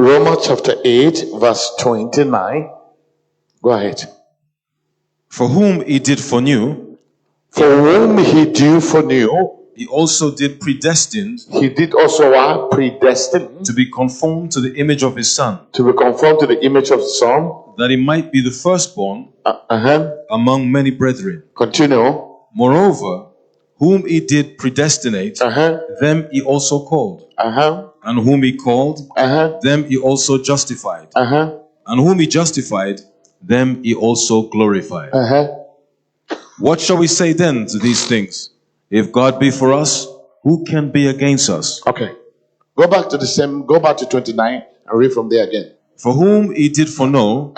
Romans chapter 8, verse 29. Go ahead. For whom he did foreknew, For whom he did foreknew, he also did predestine he did also what? Predestined to be conformed to the image of his Son, to be conformed to the image of the Son. that he might be the firstborn among many brethren. Continue. Moreover, whom he did predestinate, them he also called. And whom he called, them he also justified. And whom he justified, them he also glorified. What shall we say then to these things? If God be for us, who can be against us? Okay. Go back to 29 and read from there again. For whom he did foreknow,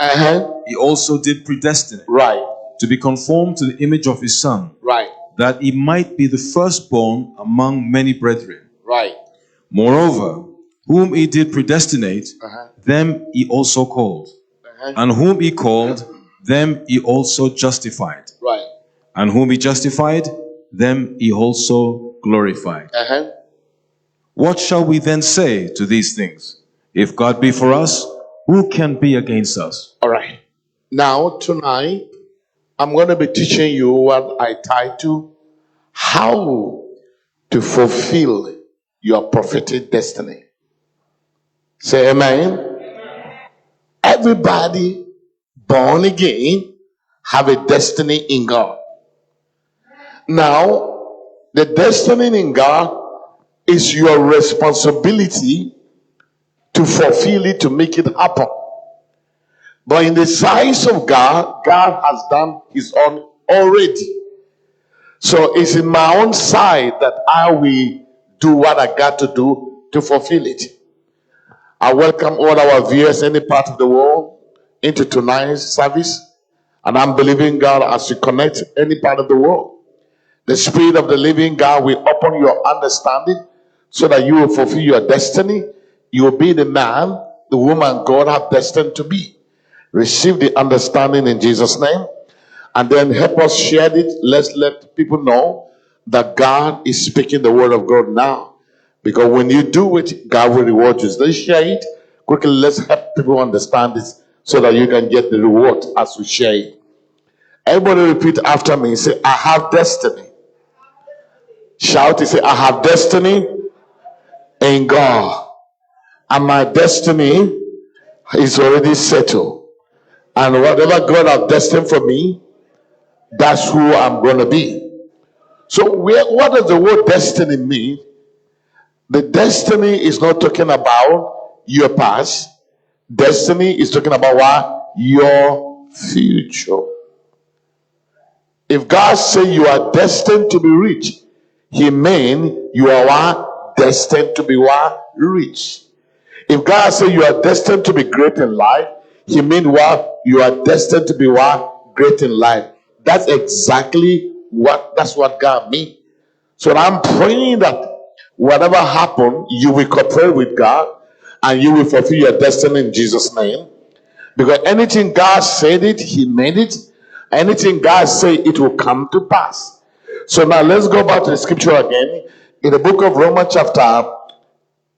he also did predestinate. Right. To be conformed to the image of his Son. Right. That he might be the firstborn among many brethren. Right. Moreover, whom he did predestinate, them he also called. And whom he called, them he also justified. Right. And whom he justified, them he also glorified. What shall we then say to these things? If God be for us, who can be against us? All right. Now, tonight, I'm going to be teaching you what I title How to Fulfill Your Prophetic Destiny. Say amen. Everybody born again have a destiny in God. Now, the destiny in God is your responsibility to fulfill it, to make it happen. But in the size of God, God has done his own already. So it's in my own side that I will do what I got to do to fulfill it. I welcome all our viewers, any part of the world, into tonight's service. And I'm believing God as you connect any part of the world. The Spirit of the living God will open your understanding so that you will fulfill your destiny. You will be the man, the woman God have destined to be. Receive the understanding in Jesus' name. And then help us share it. Let's let people know that God is speaking the word of God now. Because when you do it, God will reward you. So let's share it. Quickly, let's help people understand this so that you can get the reward as we share it. Everybody repeat after me. Say, I have destiny. Shout it. Say, I have destiny in God. And my destiny is already settled. And whatever God has destined for me, that's who I'm going to be. So what does the word destiny mean? The destiny is not talking about your past. Destiny is talking about what? Your future. If God say you are destined to be rich, he mean you are what? Destined to be what? Rich. If God say you are destined to be great in life, he mean what? You are destined to be what? Great in life. That's exactly that's what God means. So I'm praying that whatever happens, you will cooperate with God and you will fulfill your destiny in Jesus' name. Because anything God said it, he made it. Anything God say it will come to pass. So now let's go back to the scripture again. In the book of Romans chapter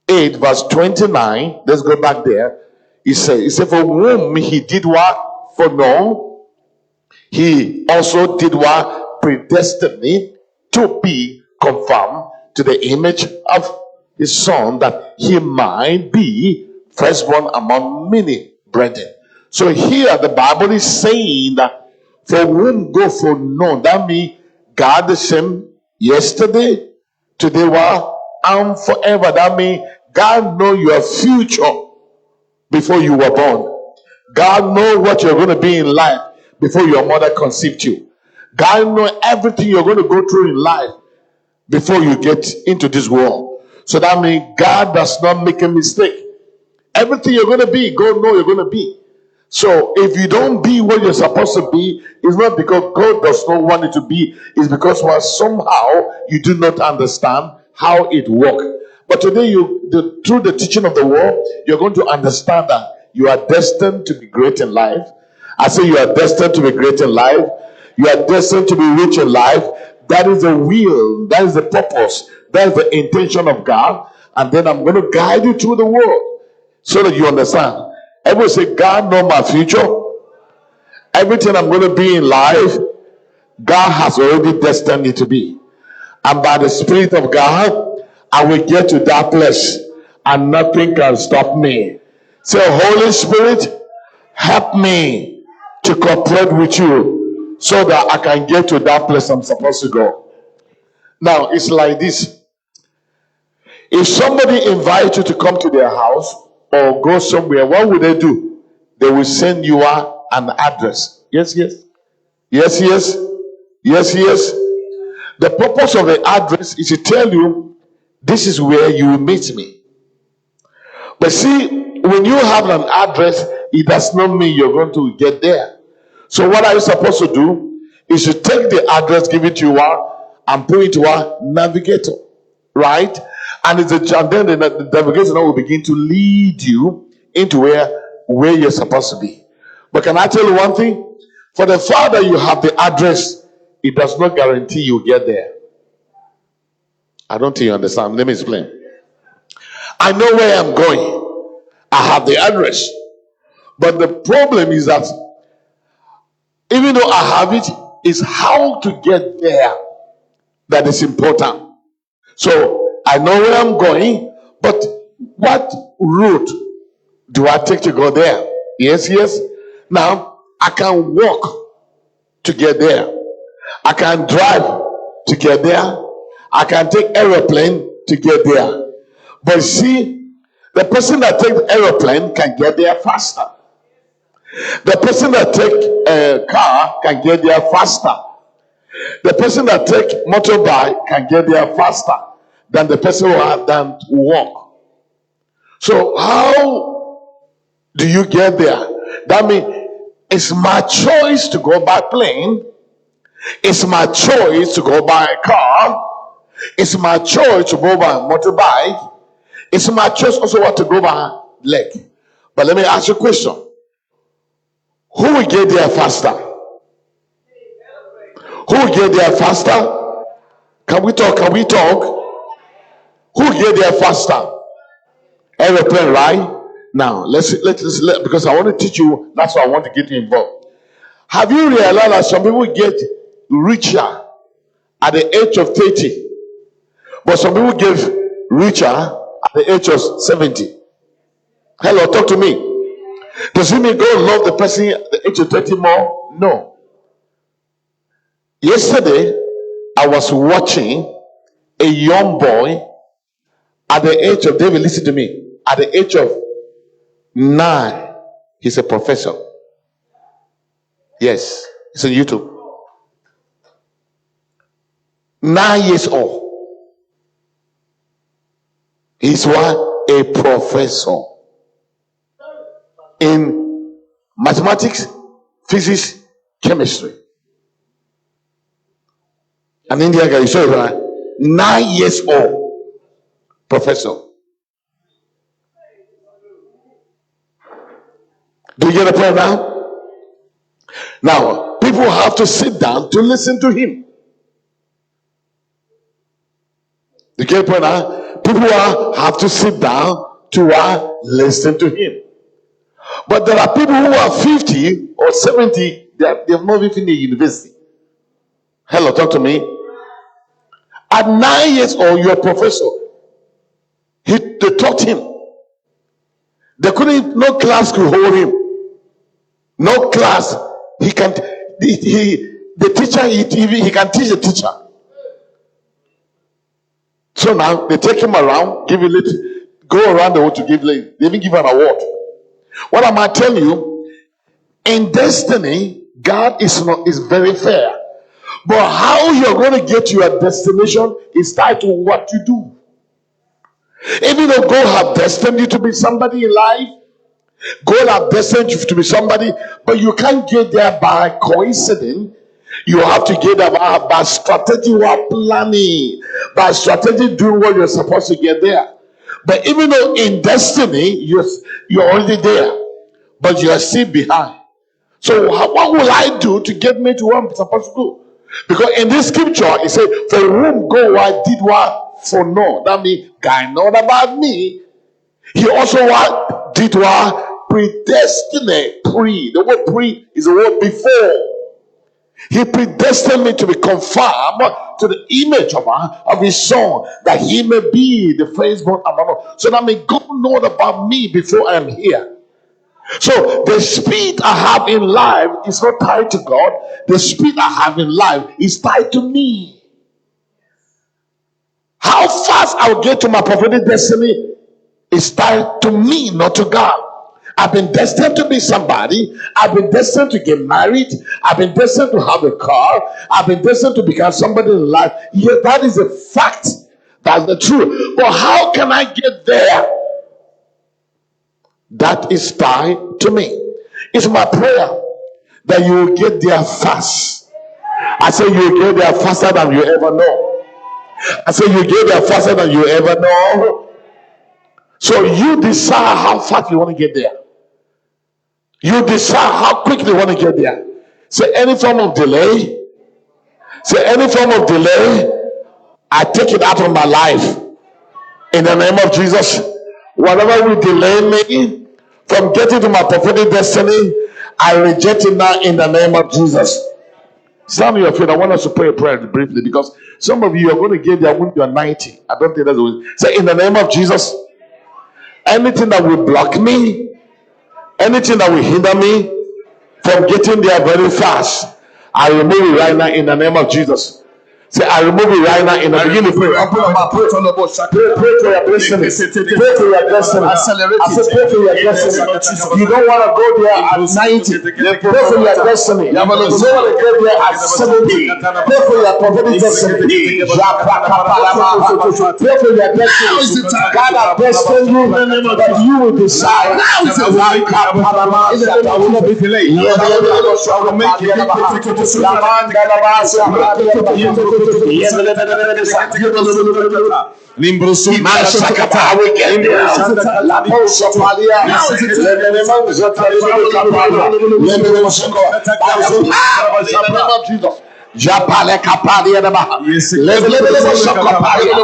8 verse 29. Let's go back there. He said, for whom he did what? Foreknow, he also did what? Predestinate to be conformed to the image of his Son, that he might be firstborn among many brethren. So here the Bible is saying that for whom go foreknown, that means God the same yesterday, today, and forever. That means God know your future before you were born. God know what you're going to be in life before your mother conceived you. God know everything you're going to go through in life before you get into this world. So that means God does not make a mistake. Everything you're going to be, God know you're going to be. So if you don't be what you're supposed to be, it's not because God does not want it to be. It's because somehow you do not understand how it works. But today, through the teaching of the word, you're going to understand that you are destined to be great in life. I say you are destined to be great in life. You are destined to be rich in life. That is the will. That is the purpose. That is the intention of God. And then I'm going to guide you through the word. So that you understand. Everybody say, God knows my future. Everything I'm going to be in life, God has already destined it to be. And by the Spirit of God, I will get to that place and nothing can stop me. Say, Holy Spirit, help me to cooperate with you so that I can get to that place I'm supposed to go. Now, it's like this. If somebody invites you to come to their house or go somewhere, what would they do? They will send you an address. Yes, yes. Yes, yes. Yes, yes. The purpose of the address is to tell you, this is where you will meet me. But see, when you have an address, it does not mean you're going to get there. So what are you supposed to do? Is to take the address, give it to you, and put it to a navigator, right? And then the navigator will begin to lead you into where you're supposed to be. But can I tell you one thing? For the fact that you have the address, it does not guarantee you get there. I don't think you understand. Let me explain. I know where I'm going. I have the address. But the problem is that even though I have it, it's how to get there that is important. So I know where I'm going, but what route do I take to go there? Yes, yes. Now, I can walk to get there. I can drive to get there. I can take aeroplane to get there. But see, the person that takes aeroplane can get there faster. The person that takes a car can get there faster. The person that takes motorbike can get there faster than the person who has done walk. So how do you get there? That means it's my choice to go by plane. It's my choice to go by a car. It's my choice to go by motorbike. It's my choice also what to go by leg. But let me ask you a question. Who will get there faster? Who will get there faster? Can we talk? Can we talk? Who will get there faster? Aeroplane, right? Now, let's because I want to teach you, that's why I want to get you involved. Have you realized that some people get richer at the age of 30, but some people get richer at the age of 70? Hello, talk to me. Does it mean God love the person at the age of 30 more? No. Yesterday, I was watching a young boy at the age of, David, listen to me, at the age of 9, he's a professor. Yes, it's on YouTube. 9 years old. He's what? A professor in mathematics, physics, chemistry. An Indian guy, you saw it, right? 9 years old, professor. Do you get the point now? Now, people have to sit down to listen to him. You get the point now? People have to sit down to listen to him. But there are people who are 50 or 70, they have not even finished university. Hello, talk to me. At 9 years old, you're a professor. They taught him. No class could hold him. No class. He can. The teacher. He can teach the teacher. So now they take him around, give him go around the world to give. They even give an award. What am I telling you? In destiny, God is very fair. But how you're going to get to your destination is tied to what you do. Even though God has destined you to be somebody in life, God has destined you to be somebody, but you can't get there by coincidence. You have to get there by strategy or planning, by strategy doing what you're supposed to get there. But even though in destiny, you're already there, but you are still behind. So what will I do to get me to where I'm supposed to go? Because in this scripture, it said, for whom God did what for no. That means God knows about me. He also did what? Predestinate. The word pre is the word before. He predestined me to be conformed to the image of his son, that he may be the firstborn among all. So that may God know about me before I am here. So the speed I have in life is not tied to God. The speed I have in life is tied to me. How fast I'll get to my prophetic destiny is tied to me, not to God. I've been destined to be somebody. I've been destined to get married. I've been destined to have a car. I've been destined to become somebody in life. Yeah, that is a fact. That's the truth. But how can I get there? That is tied to me. It's my prayer that you will get there fast. I say you will get there faster than you ever know. I say you get there faster than you ever know. So you decide how fast you want to get there. You decide how quickly you want to get there. Say any form of delay. Say any form of delay, I take it out of my life. In the name of Jesus. Whatever will delay me from getting to my prophetic destiny, I reject it now in the name of Jesus. Stand on your feet. I want us to pray a prayer briefly, because some of you are going to get there when you are 90. I don't think that's the way. Say, in the name of Jesus, anything that will block me, anything that will hinder me from getting there very fast, I remove it right now in the name of Jesus. Say, I remove it right now in the beginning. Pray. Pray for your destiny. Pray for your destiny. I said, pray for your destiny. You don't want to go there at 90. Pray for your destiny. You don't want to go there at 70. Pray for your prophetic destiny. Pray for your destiny. God has destined you, but you will decide. I will not be delayed. I will make it. Japale kapadia da ba. Level sokopadia.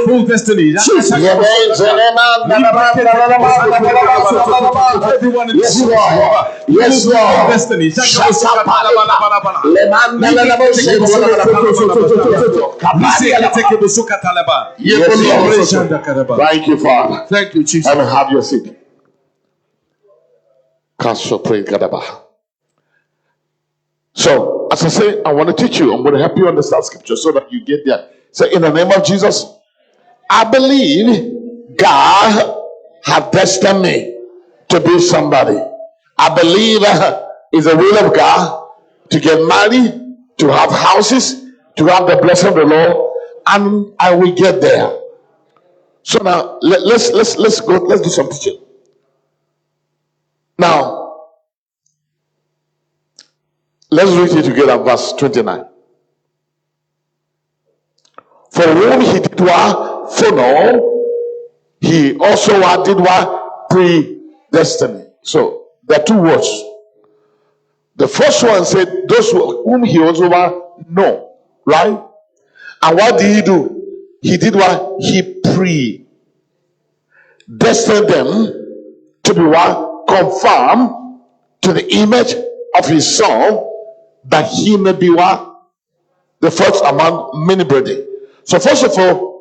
Full destiny. Everyone in this yes, Lord. Destiny. Thank you, Father. Thank you, Jesus. And have your seat. So, as I say, I want to teach you. I'm going to help you understand scripture so that you get there. So, in the name of Jesus, I believe God have destined me to be somebody. I believe it's the will of God to get married, to have houses, to have the blessing of the Lord, and I will get there. So now let's go. Let's do some teaching. Now let's read it together, verse 29. For whom he did what foreknow, he also what did what predestinate. So there are two words. The first one said those whom he also know, right? And what did he do? He did what? He predestined them to be what? Conformed to the image of his son, that he may be what? The first among many brethren. So first of all,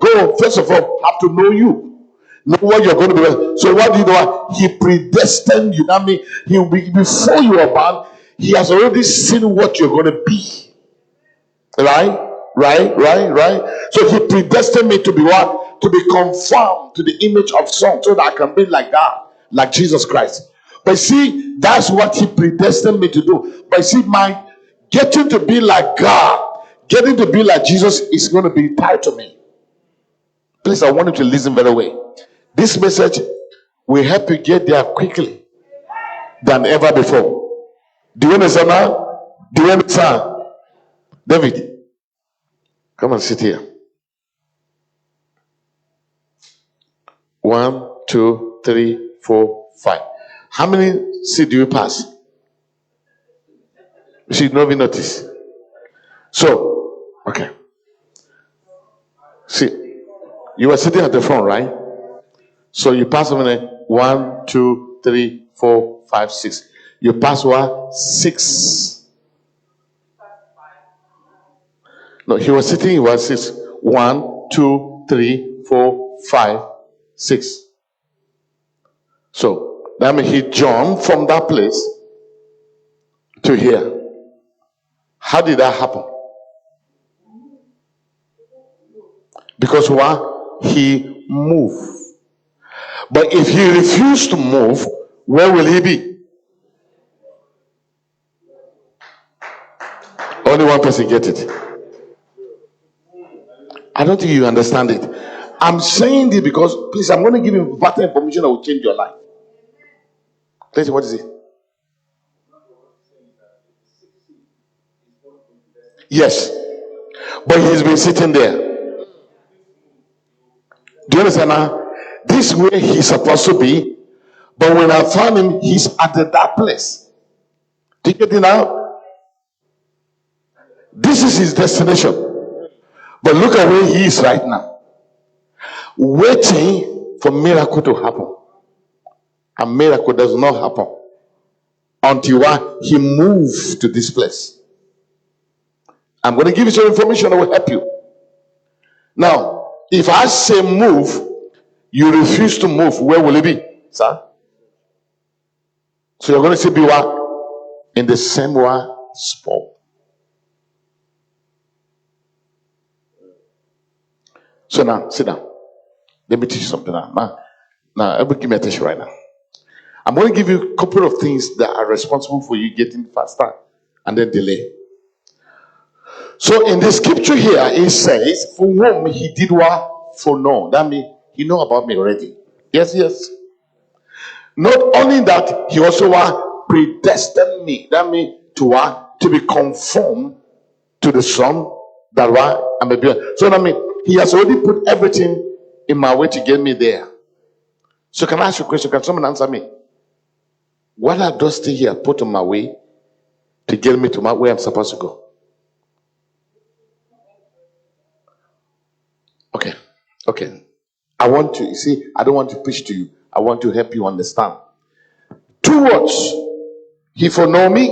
have to know you. Know what you're going to be. So what did he do? He predestined you. That means he will be before you are born. He has already seen what you're going to be. Right? So he predestined me to be what? To be conformed to the image of son, so that I can be like God, like Jesus Christ. But see, that's what he predestined me to do. But see, my getting to be like God, getting to be like Jesus is going to be tied to me. Please, I want you to listen very well. This message will help you get there quickly than ever before. Do you understand now? Do you understand? David, come and sit here. 1, 2, 3, 4, 5. How many seats do you pass? You should not be noticed. So, okay. See, you were sitting at the front, right? So you pass over there. 1, 2, 3, 4, 5, 6. You pass what? 6. No, he was sitting, he was 6. 1, 2, 3, 4, 5, 6. So that means he jumped from that place to here. How did that happen? Because what? He moved. But if he refused to move, where will he be? Only one person get it. I don't think you understand it. I'm saying this because, please, I'm going to give you vital information that will change your life. Please, what is it? Yes. But he's been sitting there. Do you understand now? This way he's supposed to be. But when I found him, he's at that place. Do you get it now? This is his destination. But look at where he is right now. Waiting for miracle to happen. A miracle does not happen until he moves to this place. I'm going to give you some information that will help you. Now, if I say move, you refuse to move, where will it be, sir? So you're going to say be what? In the same spot. So now, sit down. Let me teach you something now. Now, everybody give me attention right now. I'm going to give you a couple of things that are responsible for you getting faster and then delay. So in the scripture here, it says, for whom he did what? For know. That means he know about me already. Yes, yes. Not only that, he also predestined me. That means to be conformed to the Son that I'm a being. So that means he has already put everything in my way to get me there. So can I ask you a question? Can someone answer me? What are those things he has put on my way to get me to where I'm supposed to go? Okay. I want to, I don't want to preach to you. I want to help you understand. 2 words. He foreknow me.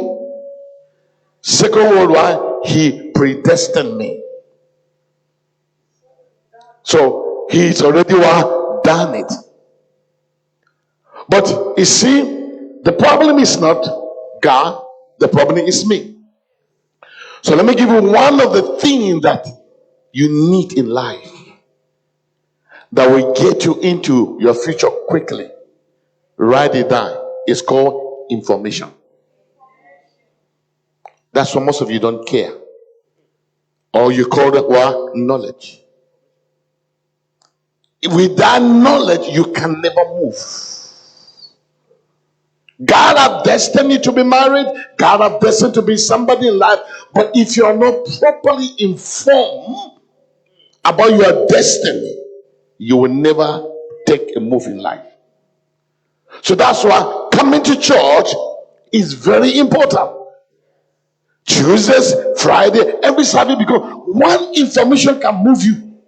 Second word, why? He predestined me. So he's already done it. But you see, the problem is not God, the problem is me. So let me give you one of the things that you need in life that will get you into your future quickly. Write it down. It's called information. That's what most of you don't care. Or you call it what? Knowledge. With that knowledge, you can never move. God has destined you to be married. God has destined to be somebody in life. But if you are not properly informed about your destiny, you will never take a move in life. So that's why coming to church is very important. Tuesdays, Friday, every Saturday, because one information can move you.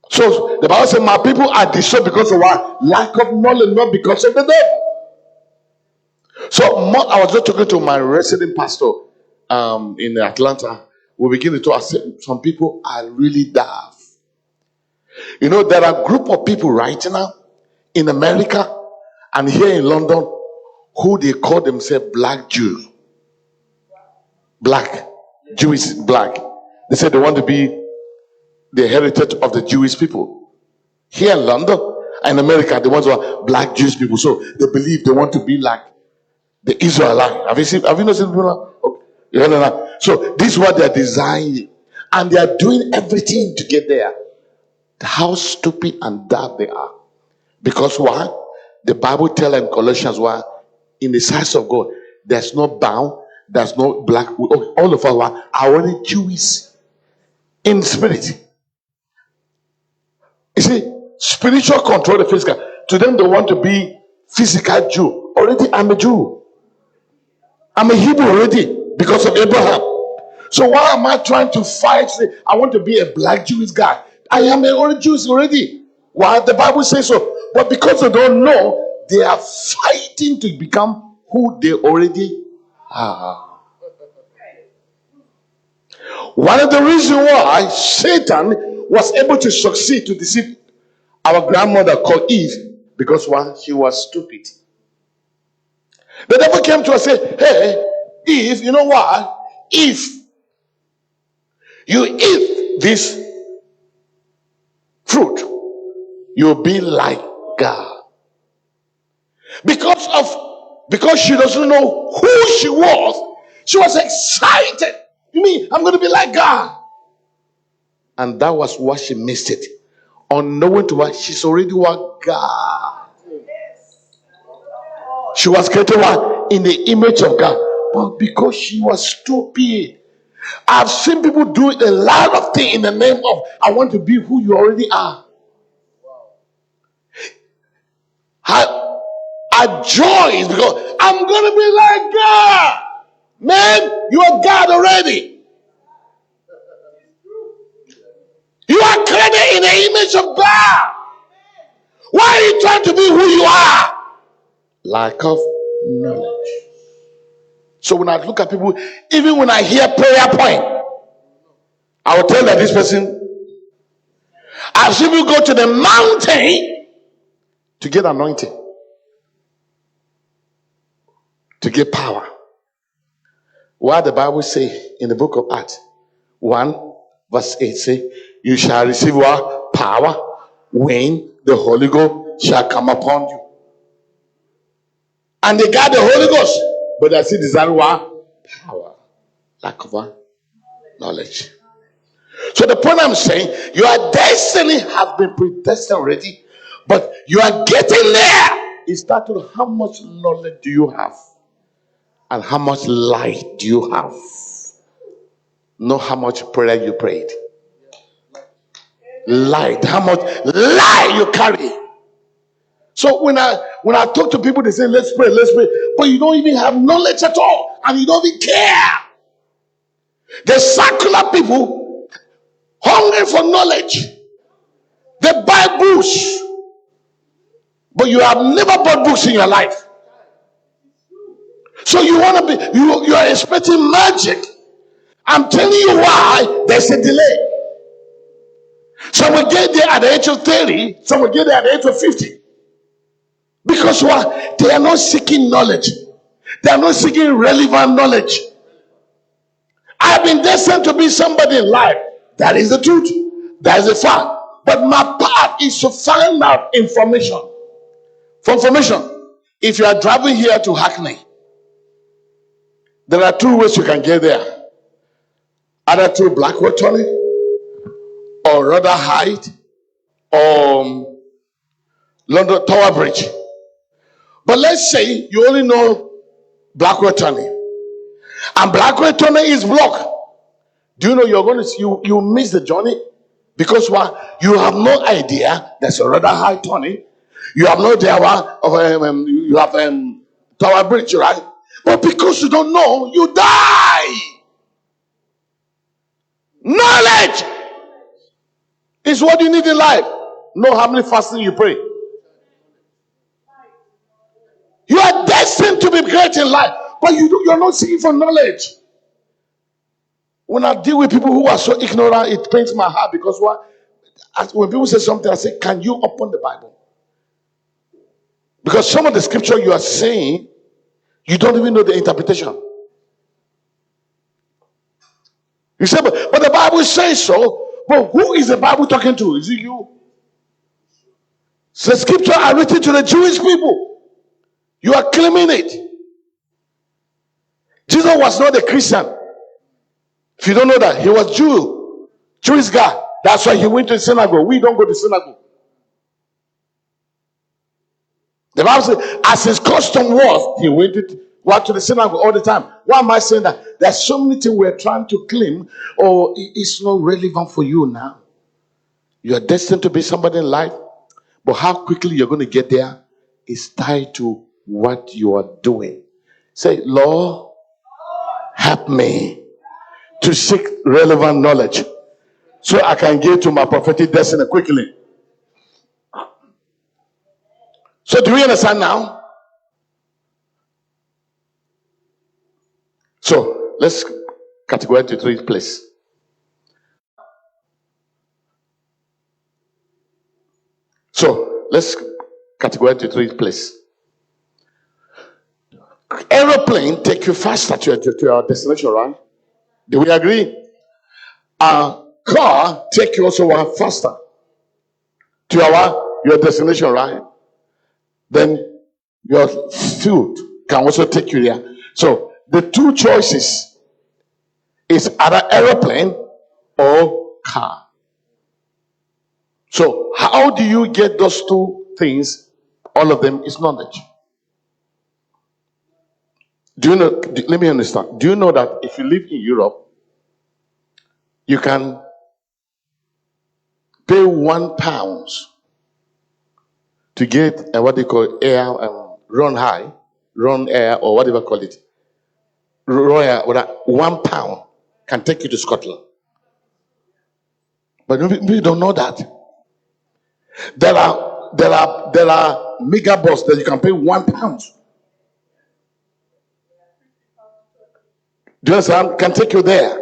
So the Bible says, my people are destroyed because of what? Lack of knowledge, not because of the devil. So I was just talking to my resident pastor in Atlanta. We begin to talk. I said, some people are really daft. You know, there are a group of people right now in America and here in London who they call themselves black Jews. Black. Jewish black. They say they want to be the heritage of the Jewish people. Here in London and America, the ones who are black Jewish people. So they believe they want to be like the Israelite. Have you not seen people? Okay. So this is what they're designing. And they are doing everything to get there. How stupid and daft they are. Because why? The Bible tells in Colossians in the sight of God, there's no bound, there's no black. All of us are only Jewish in spirit. You see, spiritual control the physical. To them, they want to be physical Jew. Already I'm a Jew. I'm a Hebrew already because of Abraham. So why am I trying to fight? I want to be a black Jewish guy. I am a already Jewish already. Why? The Bible says so. But because they don't know, they are fighting to become who they already are. One of the reasons why Satan was able to succeed to deceive our grandmother called Eve, because one, she was stupid. The devil came to her and said, hey, Eve, you know what? If you eat this fruit, you'll be like God. Because she doesn't know who she was excited. You mean I'm going to be like God? And that was what she missed it. Unknowing to her, she's already what God. She was created what? In the image of God. But because she was stupid. I've seen people do a lot of things in the name of I want to be who you already are. Our joy is because I'm going to be like God. Man, you are God already. You are created in the image of God. Why are you trying to be who you are? Lack of knowledge. So when I look at people, even when I hear prayer point, I will tell that this person, I've seen you go to the mountain to get anointing, to get power. What the Bible say in the book of Acts 1 verse 8 say, you shall receive what? Power when the Holy Ghost shall come upon you. And they got the Holy Ghost, but they still desire what? Power. Lack of what? Knowledge. So the point I'm saying, your destiny has been predestined already, but you are getting there. It starts with how much knowledge do you have? And how much light do you have? Know how much prayer you prayed. Light, how much light you carry. So when I talk to people, they say, let's pray. But you don't even have knowledge at all. And you don't even care. The secular people hungry for knowledge. They buy books. But you have never bought books in your life. So you want to be, you are expecting magic. I'm telling you why there's a delay. Some will get there at the age of 30, some will get there at the age of 50. Because what? They are not seeking knowledge. They are not seeking relevant knowledge. I've been destined to be somebody in life. That is the truth. That is the fact. But my part is to find out information. For information, if you are driving here to Hackney, there are two ways you can get there. Either through Blackwood Tunnel, or Rother Height, or London Tower Bridge. But let's say you only know Blackwood Tunnel, and Blackwood Tunnel is blocked. Do you know you're going to you miss the journey? Because what? You have no idea there's a Rother Height Tunnel. You have no idea you have Tower Bridge, right? But because you don't know, you die. Knowledge is what you need in life. Know how many fasting you pray. You are destined to be great in life, but you're not seeking for knowledge. When I deal with people who are so ignorant, it pains my heart because when people say something, I say, can you open the Bible? Because some of the scripture you are saying, you don't even know the interpretation. You say, but the Bible says so. But who is the Bible talking to? Is it you? So the scripture are written to the Jewish people. You are claiming it. Jesus was not a Christian. If you don't know that, he was Jewish guy. That's why he went to the synagogue. We don't go to the synagogue. The Bible says, as his custom was, he went to the synagogue all the time. Why am I saying that? There's so many things we're trying to claim, or it's not relevant for you now. You are destined to be somebody in life, but how quickly you're going to get there is tied to what you are doing. Say, Lord, help me to seek relevant knowledge so I can get to my prophetic destiny quickly. So do we understand now? So let's categorize to three places. So let's categorize to three places. Aeroplane take you faster to your destination, right? Do we agree? Car take you also faster to your destination, right? Then your food can also take you there. So the two choices is either aeroplane or car. So how do you get those two things? All of them is knowledge. Do you know? Let me understand. Do you know that if you live in Europe, you can pay £1 to get what they call air, run high, run air, or whatever call it. Royal, with £1 can take you to Scotland. But we don't know that. There are mega bus that you can pay £1. Do you understand? Can take you there.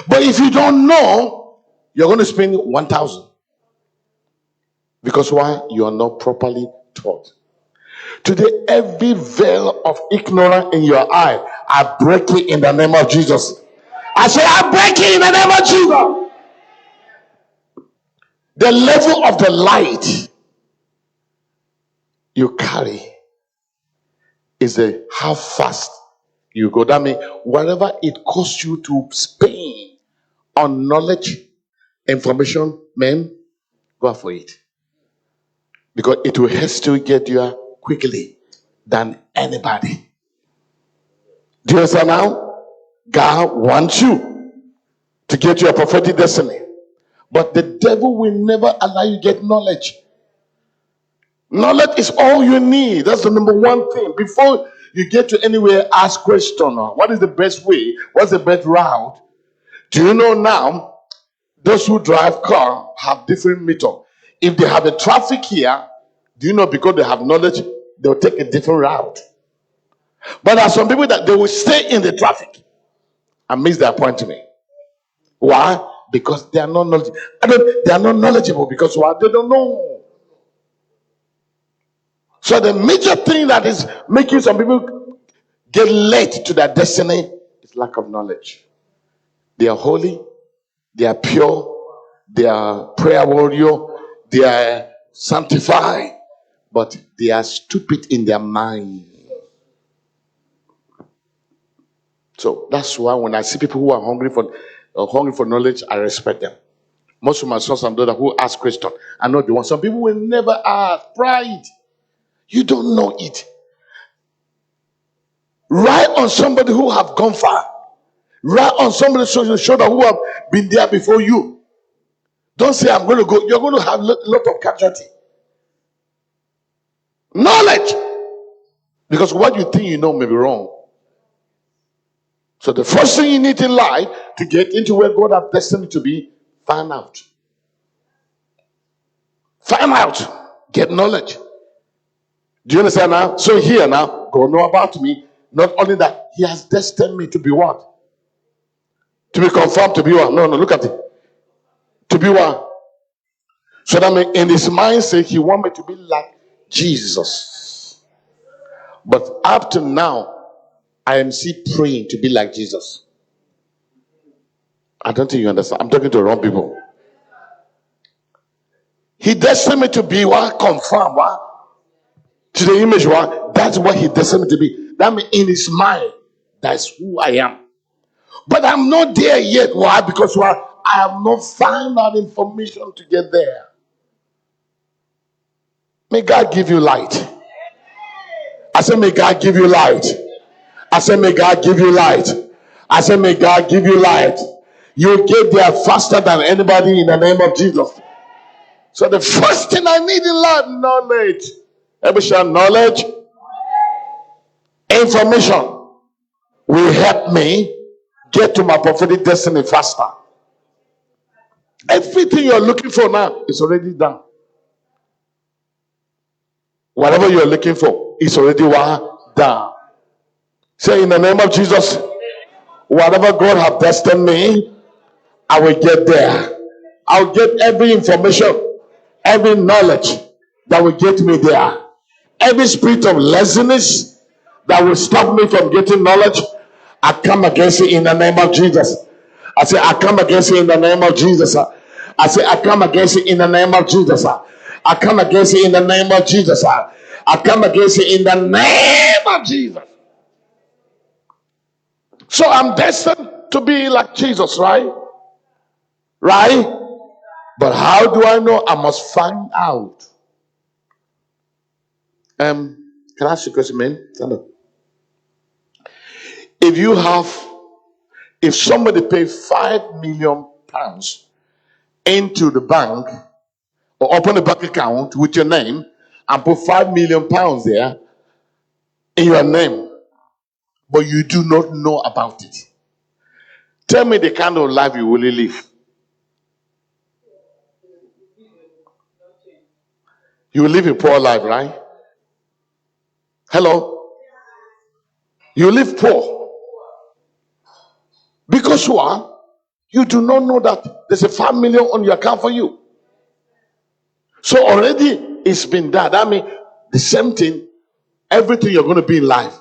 But if you don't know, you're going to spend 1,000. Because why? You are not properly taught. Today, every veil of ignorance in your eye, I break it in the name of Jesus. I say, I break it in the name of Jesus. The level of the light you carry is how fast you go. That means whatever it costs you to spend on knowledge, information, men, go for it. Because it will help to get you quickly than anybody. Do you understand now? God wants you to get your prophetic destiny. But the devil will never allow you to get knowledge. Knowledge is all you need. That's the number one thing. Before you get to anywhere, ask question. What is the best way? What's the best route? Do you know now, those who drive car have different method. If they have a traffic here, do you know because they have knowledge, they'll take a different route. But there are some people that they will stay in the traffic and miss their appointment. Why? Because they are not knowledgeable. They are not knowledgeable because why? They don't know. So the major thing that is making some people get late to their destiny is lack of knowledge. They are holy, they are pure, they are prayer warrior, they are sanctified, but they are stupid in their mind. So that's why when I see people who are hungry for knowledge, I respect them. Most of my sons and daughters who ask questions, I know the ones. Some people will never ask. Pride. You don't know it. Ride on somebody who have gone far. Ride on somebody's shoulder who have been there before you. Don't say I'm going to go. You're going to have a lot of casualty. Knowledge. Because what you think you know may be wrong. So the first thing you need in life to get into where God has destined to be, find out. Find out. Get knowledge. Do you understand now? So here now, God know about me. Not only that, He has destined me to be what? To be confirmed to be what? No, look at it. To be what? So that means in His mindset, He wants me to be like Jesus. But up to now, I am still praying to be like Jesus. I don't think you understand. I'm talking to the wrong people. He destined me to be what? Confirmed what? To the image what? That's what He destined me to be. That means in His mind, that's who I am. But I'm not there yet. Why? Because why? I have not found out information to get there. May God give you light. I say, may God give you light. I say, may God give you light. I say, may God give you light. You'll get there faster than anybody in the name of Jesus. So the first thing I need in life, knowledge. Every share knowledge, information will help me get to my prophetic destiny faster. Everything you're looking for now is already done. Whatever you're looking for is already done. Say, in the name of Jesus, whatever God have destined me, I will get there. I'll get every information, every knowledge that will get me there. Every spirit of laziness that will stop me from getting knowledge, I come against it in the name of Jesus. I say, I come against it in the name of Jesus. I say, I come against it in the name of Jesus. I come against it in the name of Jesus. I come against it in the name of Jesus. So I'm destined to be like Jesus, right? Right? But how do I know? I must find out. Can I ask you a question, man? Stand up. If somebody pay £5 million into the bank or open a bank account with your name and put £5 million there in your name, but you do not know about it, tell me the kind of life you will live. You will live a poor life, right? Hello? You live poor because you do not know that there's a 5 million on your account for you. So already it's been done. That means the same thing, everything you're going to be in life,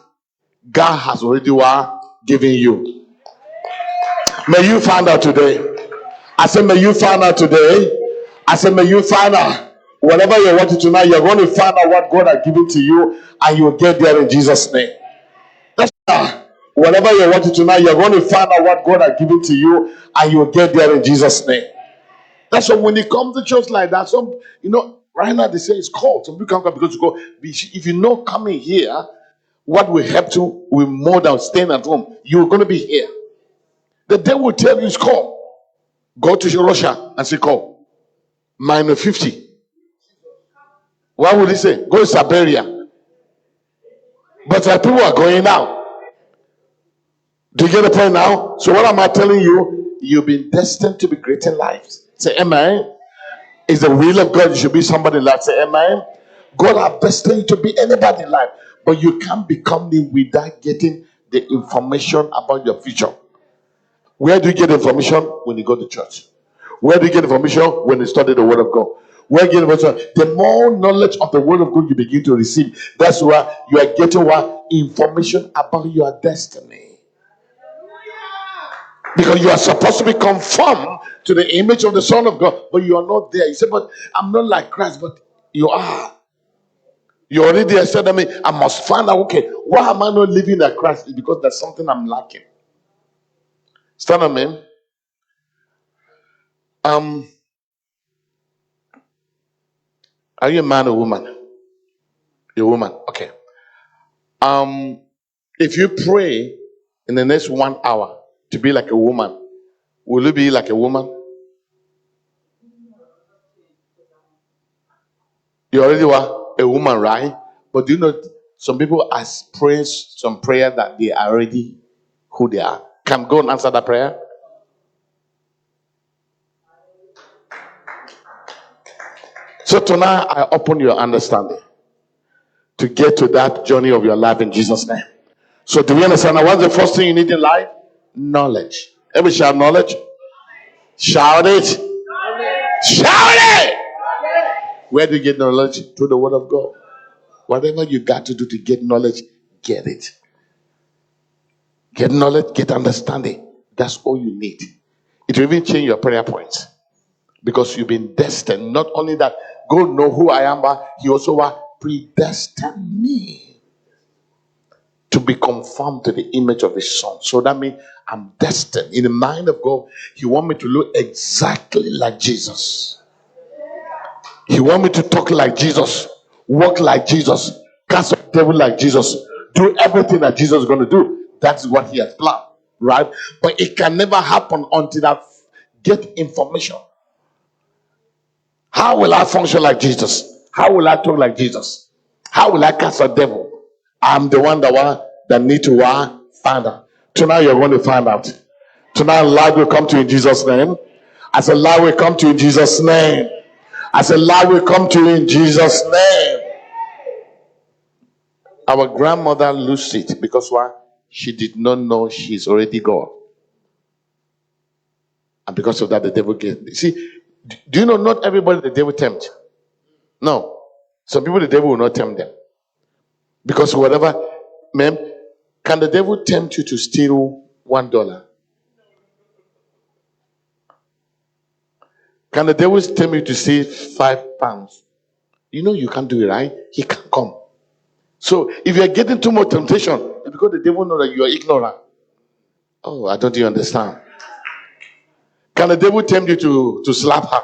God has already given you. May you find out today. I said, may you find out today. I said, may you find out whatever you wanted to know. You're going to find out what God has given to you, and you'll get there in Jesus' name. That's whatever you wanted to know. You're going to find out what God has given to you, and you'll get there in Jesus' name. That's why when it comes to church like that, right now they say it's called. Some people come because you go. If you know coming here, what will help you with more than staying at home, you're going to be here. The devil will tell you it's called. Go to Russia and say call. Minus 50. What would he say? Go to Siberia. But people are going now. Do you get the point now? So what am I telling you? You've been destined to be great in life. Say amen. It's the will of God you should be somebody in life. Say amen. God has destined you to be anybody in life. But you can't become it without getting the information about your future. Where do you get information? When you go to church. Where do you get information? When you study the word of God. Where do you get information? The more knowledge of the word of God you begin to receive, that's why you are getting information about your destiny. Because you are supposed to be conformed to the image of the Son of God, but you are not there. You say, but I'm not like Christ, but you are. You already there. Said, I must find out, okay, why am I not living like Christ? It's because there's something I'm lacking. Stand up, man. Are you a man or woman? You're a woman. Okay. If you pray in the next 1 hour to be like a woman, will you be like a woman? You already are a woman, right? But do you know some people ask praise some prayer that they are already who they are? Can go and answer that prayer? So tonight I open your understanding to get to that journey of your life in Jesus' name. So do we understand? Now, what's the first thing you need in life? Knowledge. Everybody shout knowledge. Shout it. Shout it. Where do you get knowledge? Through the word of God. Whatever you got to do to get knowledge, get it. Get knowledge, get understanding. That's all you need. It will even change your prayer points. Because you've been destined. Not only that, God know who I am, but He also predestined me to be conformed to the image of His Son. So that means I'm destined. In the mind of God, He wants me to look exactly like Jesus. He wants me to talk like Jesus, walk like Jesus, cast out the devil like Jesus, do everything that Jesus is going to do. That's what He has planned, right? But it can never happen until I get information. How will I function like Jesus? How will I talk like Jesus? How will I cast a devil? I'm the one that need to find out. Tonight you're going to find out. Tonight life will come to you in Jesus' name. I said life will come to you in Jesus' name. I said life will come to you in Jesus' name. Our grandmother lost it because why? She did not know she's already God. And because of that, the devil gave me. See, do you know not everybody the devil tempt? No. Some people the devil will not tempt them. Because whatever, ma'am, can the devil tempt you to steal $1? Can the devil tempt you to steal £5? You know you can't do it, right? He can't come. So if you are getting too much temptation, it's because the devil knows that you are ignorant. Oh, I don't even understand. Can the devil tempt you to slap her?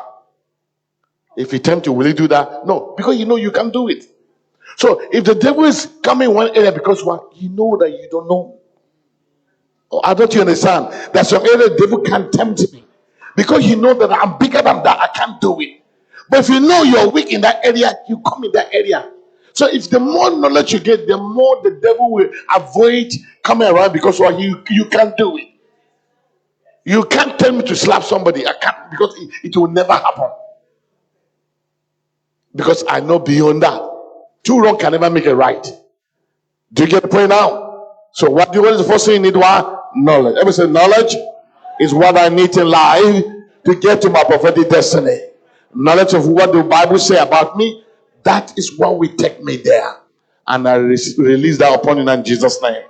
If he tempt you, will he do that? No, because you know you can't do it. So if the devil is coming one area because what? You know that you don't know. Oh, I don't you understand? That's some area the devil can't tempt me. Because you know that I'm bigger than that, I can't do it. But if you know you're weak in that area, you come in that area. So if the more knowledge you get, the more the devil will avoid coming around because what you can't do it. You can't tell me to slap somebody. I can't because it will never happen. Because I know beyond that. Two wrong can never make it right. Do you get the point now? So what is the first thing you need? What? Knowledge. Everybody say knowledge is what I need in life to get to my prophetic destiny. Knowledge of what the Bible say about me, that is what will take me there. And I release that upon you in Jesus' name.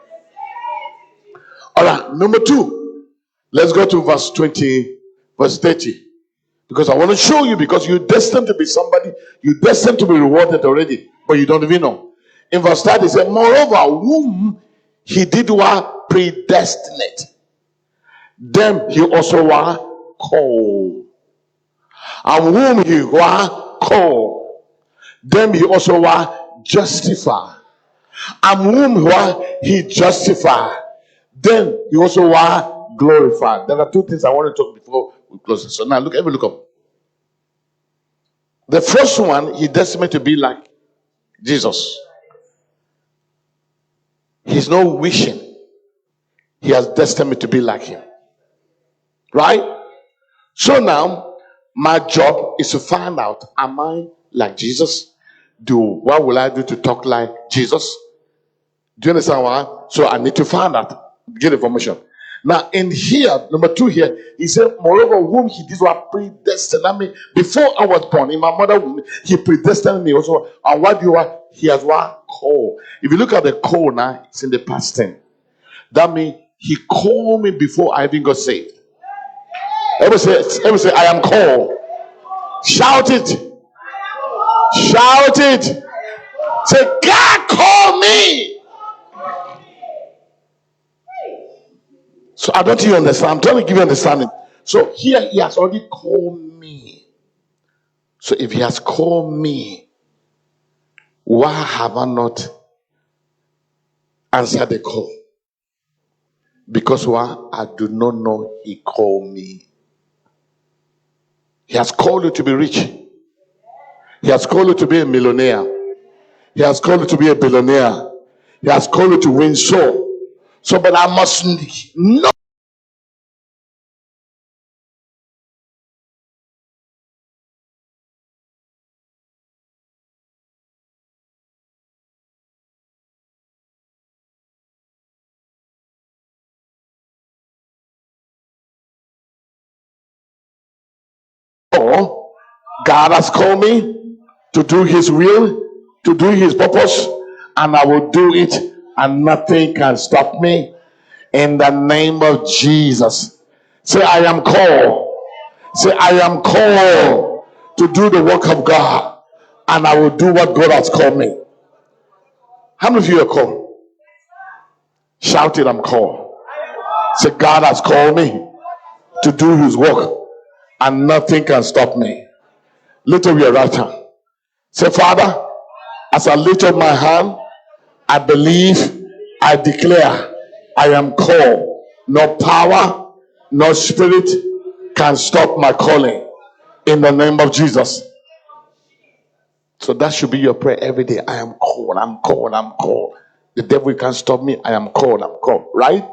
All right, number 2. Let's go to verse 20, verse 30. Because I want to show you, because you're destined to be somebody, you're destined to be rewarded already, but you don't even know. In verse 30, it said, moreover, whom he did predestinate, them he also called. And whom he called, them he also justified. And whom he justified, then he also glorified. There are 2 things I want to talk before we close. So now look up. The first one, he destined to be like Jesus. He's not wishing. He has destined to be like him. Right? So now, my job is to find out, am I like Jesus? What will I do to talk like Jesus? Do you understand why? So I need to find out, get information. Now in here, number 2 here, he said, moreover, whom he did predestined. I mean, before I was born, in my mother womb, he predestined me also. And what he has called. If you look at the call now, it's in the past tense. That means he called me before I even got saved. Everybody say, I am called. Shout it. Shout it. Say, God called me. So I don't even understand. I'm trying to give you understanding. So here he has already called me. So if he has called me, why have I not answered the call? Because why? I do not know he called me. He has called you to be rich. He has called you to be a millionaire. He has called you to be a billionaire. He has called you to win soul. So, but I must know. God has called me to do his will, to do his purpose, and I will do it, and nothing can stop me. In the name of Jesus. Say, I am called. Say, I am called to do the work of God, and I will do what God has called me. How many of you are called? Shout it, I'm called. Say, God has called me to do his work, and nothing can stop me. Lift up your right hand. Say, Father, as I lift up my hand, I believe, I declare, I am called. No power, no spirit can stop my calling. In the name of Jesus. So that should be your prayer every day. I am called, I'm called, I'm called. The devil can't stop me. I am called, I'm called. Right?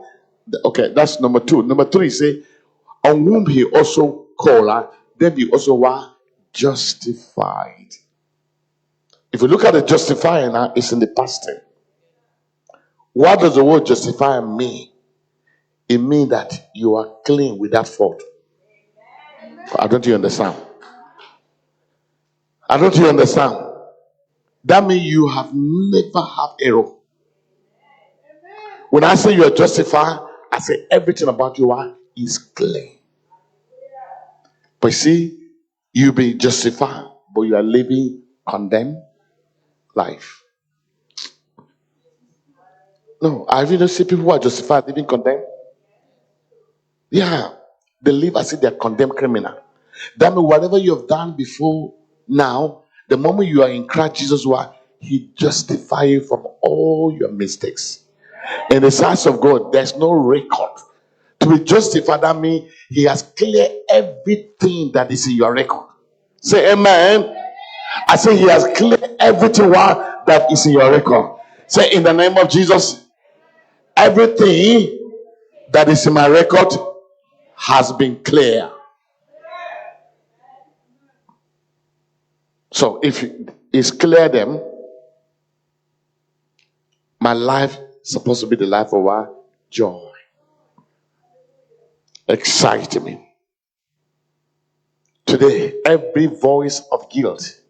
Okay, that's number 2. Number 3, say, on whom he also called, then he also was justified. If you look at the justifying now, it's in the past tense. What does the word justify mean? It means that you are clean without fault. I don't you understand? I don't you understand? That means you have never had error. When I say you are justified, I say everything about you is clean. But see, you be justified, but you are living condemned life. No, I really see people who are justified living condemned. Yeah, they live as if they are condemned criminal. That means whatever you have done before now, the moment you are in Christ Jesus, he justifies you from all your mistakes. In the sight of God, there's no record. To be justified, that means he has cleared everything that is in your record. Say amen. I say he has cleared everything that is in your record. Say in the name of Jesus, everything that is in my record has been clear. So if it's clear them, my life is supposed to be the life of joy. Excite me. Today, every voice of guilt,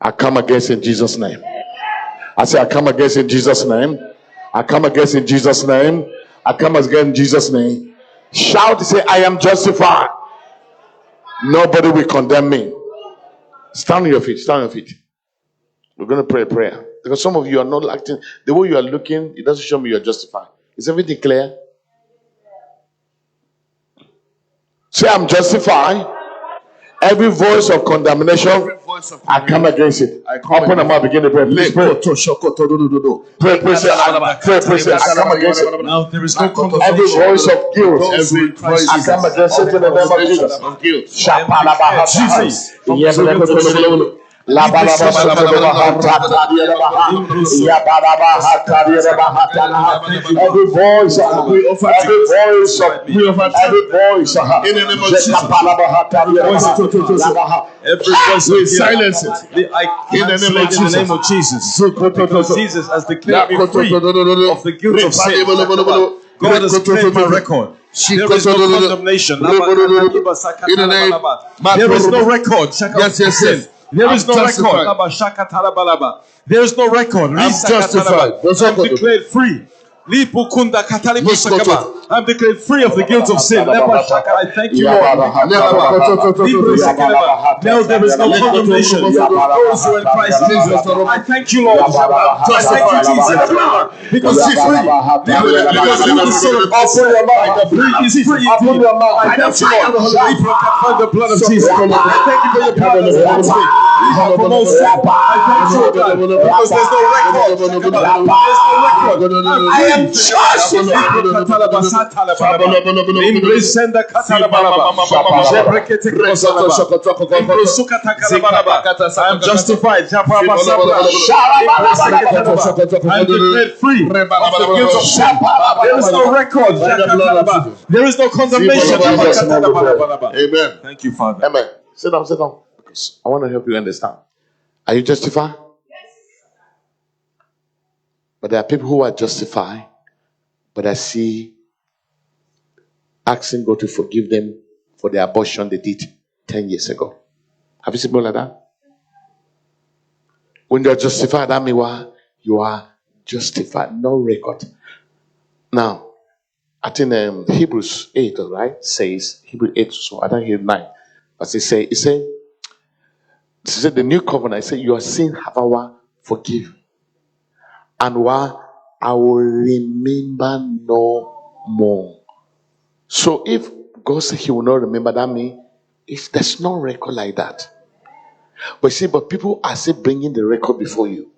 I come against in Jesus' name. I say I come against in Jesus' name. I come against in Jesus' name. I come against in Jesus' name. Shout, say, I am justified. Nobody will condemn me. Stand on your feet. Stand on your feet. We're going to pray a prayer. Because some of you are not acting. The way you are looking, it doesn't show me you are justified. Is everything clear? Say, I'm justified. Every voice of condemnation, I come against it. Open the mouth, begin to pray. Please pray. Pray, pray, say, I come against it. Now there is no condemnation. Every voice of guilt, I come against it in the name of Jesus. Every voice, we silence it. In the name of Jesus. Because Jesus has declared me free of the guilt of sin. God has cleared my record. There is no condemnation. There is no record. Yes. There is no record. There is no record. I'm justified. I'm declared free. I'm declared free of the guilt of sin. I thank you, Lord. Now there is no condemnation. Those who are in Christ Jesus. I thank you, Lord. I thank you, Jesus. Because he's free. Because you the Son of God. He's free. I thank you, Lord. The blood of Jesus. I thank you for your blood that sets me. From all sin. I thank you, God. Because there's no record. There's no record. I am justified. I'm justified. I'm declared free of the guilt of sin. There is no record. There is no condemnation. Amen. Thank you, Father. Amen. Sit down. Because I want to help you understand. Are you justified? But there are people who are justified, but I see asking God to forgive them for the abortion they did 10 years ago. Have you seen people like that? When you are justified, that means you are justified. No record. Now, I think Hebrews 8, right, says, Hebrews 8, so I don't hear 9. But it says the new covenant, it says, your sin have our forgiven. And I will remember no more. So if God said he will not remember, that means if there's no record like that. But people are still bringing the record before you.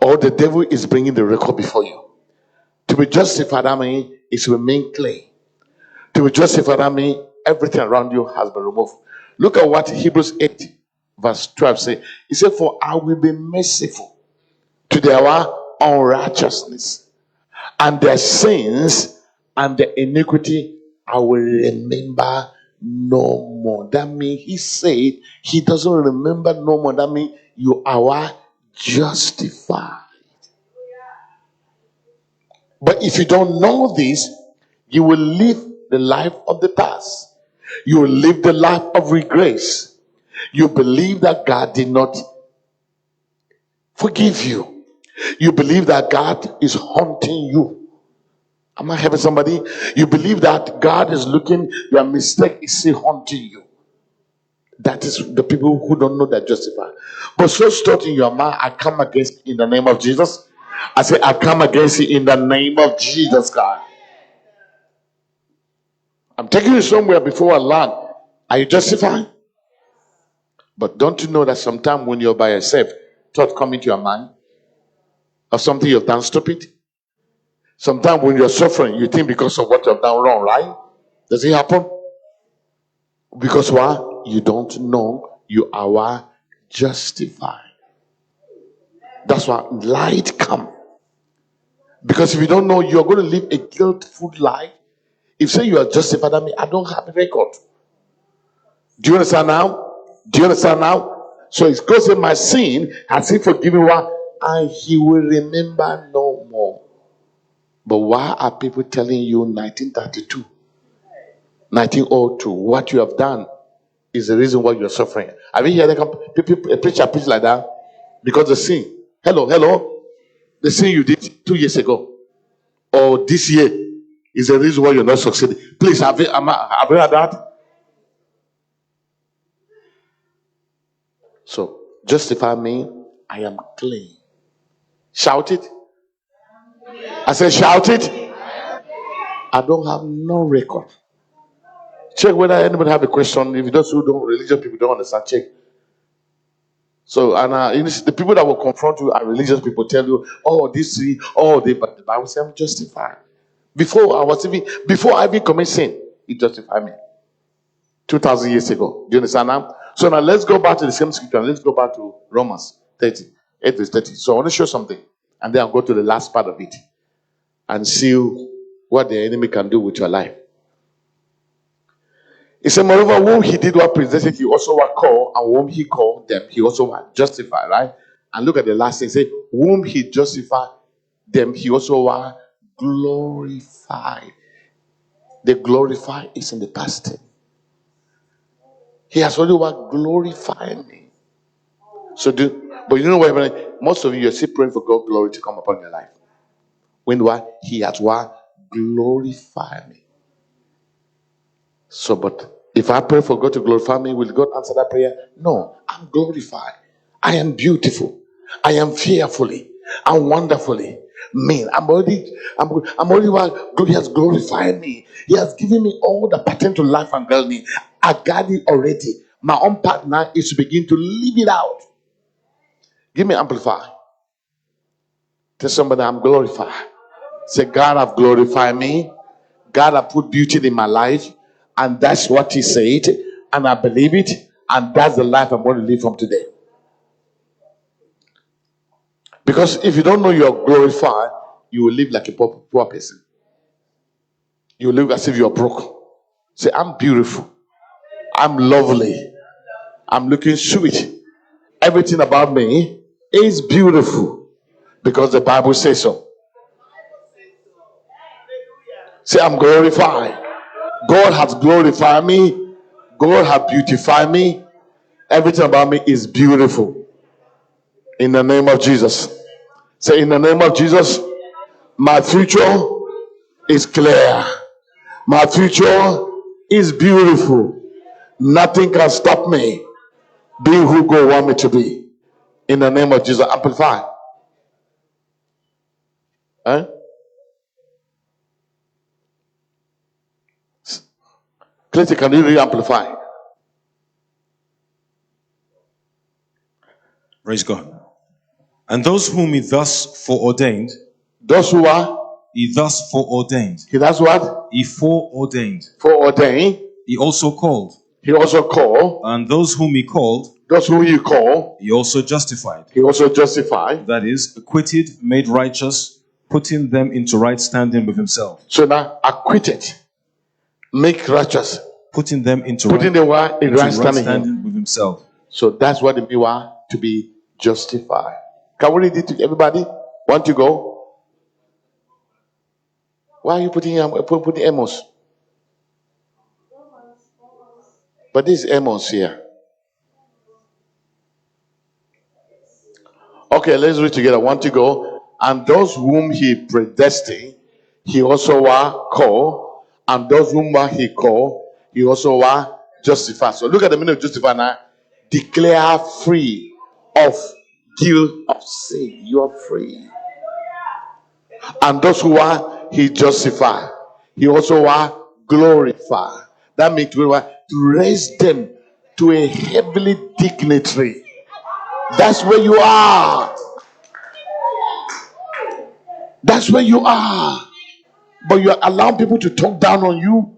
Or the devil is bringing the record before you. To be justified, that means it's remain clean. To be justified, that means everything around you has been removed. Look at what Hebrews 8 Verse 12 says, he said, for I will be merciful to their unrighteousness, and their sins and the iniquity I will remember no more. That means he said he doesn't remember no more. That means you are justified. But if you don't know this, you will live the life of the past. You will live the life of regrets. You believe that God did not forgive you. You believe that God is haunting you. Am I having somebody? You believe that God is looking, your mistake is still haunting you. That is the people who don't know that justified. But so start in your mind, I come against in the name of Jesus. I say, I come against it in the name of Jesus, God. I'm taking you somewhere before I land. Are you justified? But don't you know that sometimes when you're by yourself, thoughts come into your mind of something you've done stupid? Sometimes when you're suffering, you think because of what you've done wrong, right? Does it happen? Because why? You don't know you are justified. That's why light come. Because if you don't know, you're going to live a guilt-full life. If say you are justified, I mean, I don't have a record. Do you understand now? Do you understand now? So it's because of my sin has he forgiven one, and he will remember no more. But why are people telling you 1932, 1902, what you have done is the reason why you're suffering? Have you heard a preacher preach like that? Because the sin, hello, the sin you did 2 years ago or this year is the reason why you're not succeeding. Please, have you heard that? So, justify me, I am clean. Shout it. I said, shout it. I don't have no record. Check whether anybody have a question. If those who don't, religious people don't understand, check. So, and the people that will confront you are religious people. Tell you, oh, this, oh, they. But the Bible says I'm justified. Before I even commit sin, it justified me. 2,000 years ago. Do you understand now? So now let's go back to the same scripture. Let's go back to Romans 30, 8 to 30. So I want to show something, and then I'll go to the last part of it and see what the enemy can do with your life. He said, moreover, whom he did what predestined, he also was called, and whom he called them, he also was justified, right? And look at the last thing. Say, whom he justified them, he also was glorified. The glorified is in the past tense. He has already what glorifying me. But you know what? Most of you are still praying for God's glory to come upon your life. When what? He has what glorify me. So, but if I pray for God to glorify me, will God answer that prayer? No, I'm glorified. I am beautiful. I am fearfully and wonderfully made. I'm already what God has glorified me. He has given me all the pattern to life and godliness. I got it already. My own part now is to begin to live it out. Give me amplify. Tell somebody I'm glorified. Say, God have glorified me. God have put beauty in my life. And that's what he said. And I believe it. And that's the life I'm going to live from today. Because if you don't know you're glorified, you will live like a poor person. You will live as if you're broke. Say, I'm beautiful. I'm lovely. I'm looking sweet. Everything about me is beautiful. Because the Bible says so. Say, I'm glorified. God has glorified me. God has beautified me. Everything about me is beautiful. In the name of Jesus. Say, in the name of Jesus, my future is clear. My future is beautiful. Nothing can stop me being who God wants me to be. In the name of Jesus. Amplify. Eh? Clayton, can you re-amplify? Praise God. And those whom he thus foreordained. Those who are? He thus foreordained. He does what? He foreordained. Foreordained. He also called. He also called. And those whom he called. Those who he called, he also justified. He also justified. That is, acquitted, made righteous, putting them into right standing with himself. So now, acquitted, make righteous, putting them into right standing with himself. So that's what it means to be justified. Can we read it to everybody? Want to go? Why are you putting Amos? But this is Amos here. Okay, let's read together. Want to go? And those whom he predestined, he also called. And those whom he called, he also justified. So look at the meaning of justify now. Declare free of guilt of sin. You are free. And those who he justified, he also glorified. That means to raise them to a heavenly dignity. That's where you are. That's where you are. But you are allowing people to talk down on you.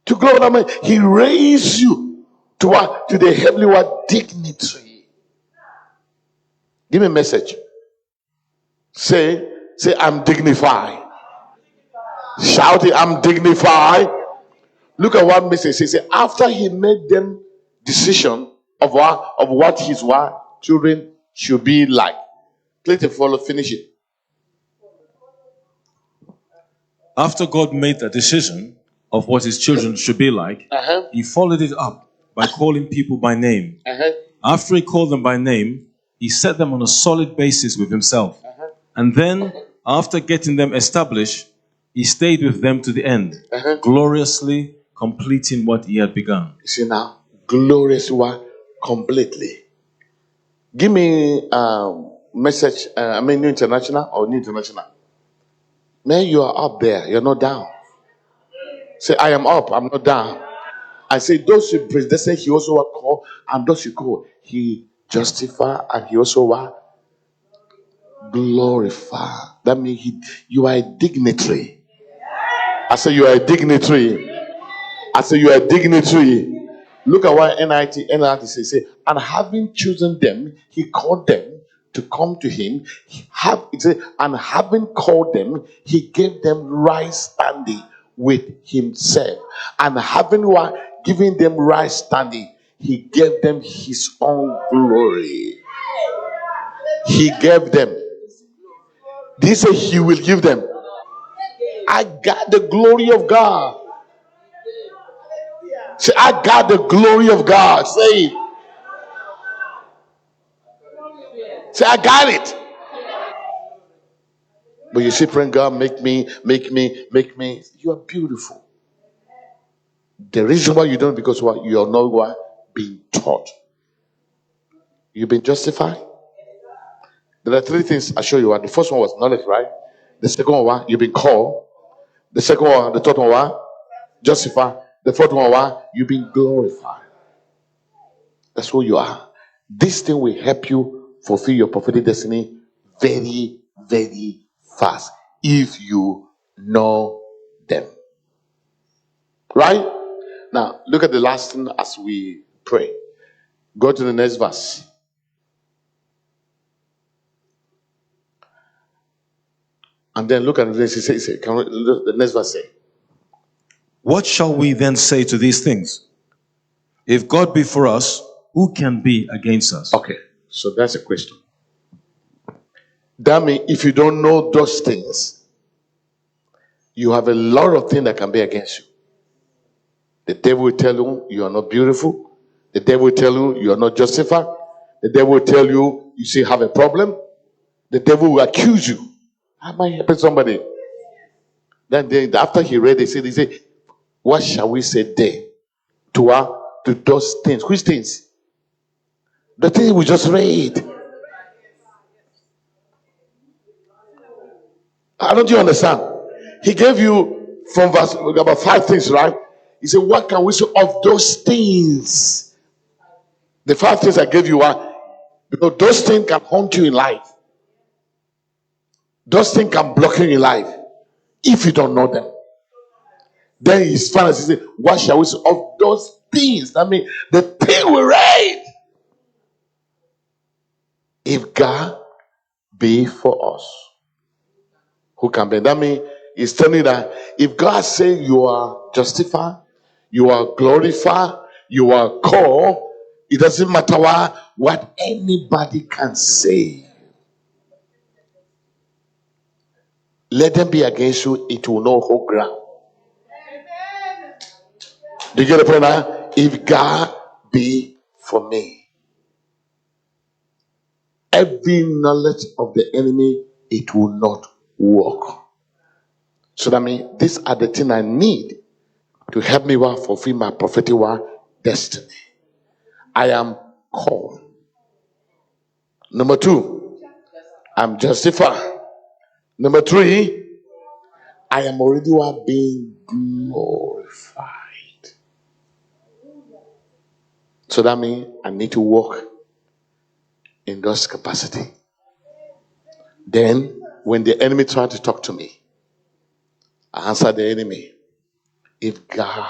To glory, he raised you to the heavenly dignity. Give me a message. Say, I'm dignified. Shout it, I'm dignified. Look at what message he said. After he made them decision of what his children should be like. Click to follow, finish it. After God made the decision of what his children should be like, he followed it up by calling people by name. After he called them by name, he set them on a solid basis with himself. And then, after getting them established, he stayed with them to the end, gloriously completing what he had begun. You see now, glorious completely. Give me message, New International or New International. Man, you are up there, you're not down. Say, I am up, I'm not down. I say, those who predestined, he also called, and those who called, he justified, and he also glorify. That means you are a dignitary. I say you are a dignitary. I say you are a dignitary. Look at what NIT says. And having chosen them, he called them to come to him. And having called them, he gave them right standing with himself. And having given them right standing, he gave them his own glory. He gave them. He said he will give them. I got the glory of God. Say, I got the glory of God. Say it. Say, I got it. But you see, praying, God, make me. You are beautiful. The reason why you don't, because you are not being taught. You've been justified. There are three things I show you. The first one was knowledge, right? The second one, you've been called. The second one, the third one, justified. The fourth one, you've been glorified. That's who you are. This thing will help you fulfill your prophetic destiny very, very fast if you know them. Right? Now, look at the last thing as we pray. Go to the next verse. And then look at the next verse. The next verse say, what shall we then say to these things? If God be for us, who can be against us? Okay, so that's a question. That means if you don't know those things, you have a lot of things that can be against you. The devil will tell you you are not beautiful. The devil will tell you you are not justified. The devil will tell you you still have a problem. The devil will accuse you. Am I helping somebody? Then after he read, he said, what shall we say then to those things? Which things? The things we just read. Don't you understand? He gave you from verse about 5 things, right? He said, what can we say of those things? The 5 things I gave you are because those things can haunt you in life. Those things can block you in life if you don't know them. Then his father says, what shall we say of those things? I mean, the thing we read. If God be for us, who can be? That means he's telling you that if God say you are justified, you are glorified, you are called, it doesn't matter what anybody can say. Let them be against you, it will not hold ground. Do you get the point now? If God be for me, every knowledge of the enemy, it will not work. So that means these are the things I need to help me fulfill my prophetic destiny. I am called. Number 2, I'm justified. Number 3, I am already being glorified. So that means I need to walk in those capacity. Then, when the enemy tried to talk to me, I answer the enemy. If God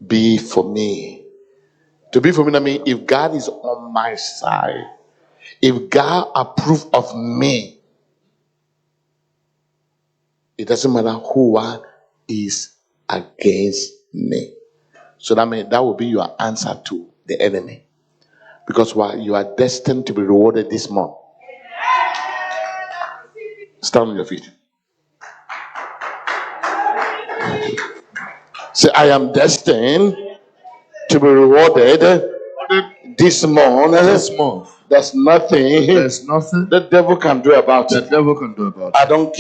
be for me, to be for me, I mean, if God is on my side, if God approve of me, it doesn't matter who is against me. So that means that will be your answer to the enemy. Because you are destined to be rewarded this month. Stand on your feet. Say, I am destined to be rewarded this month. There's nothing the devil can do about it. I don't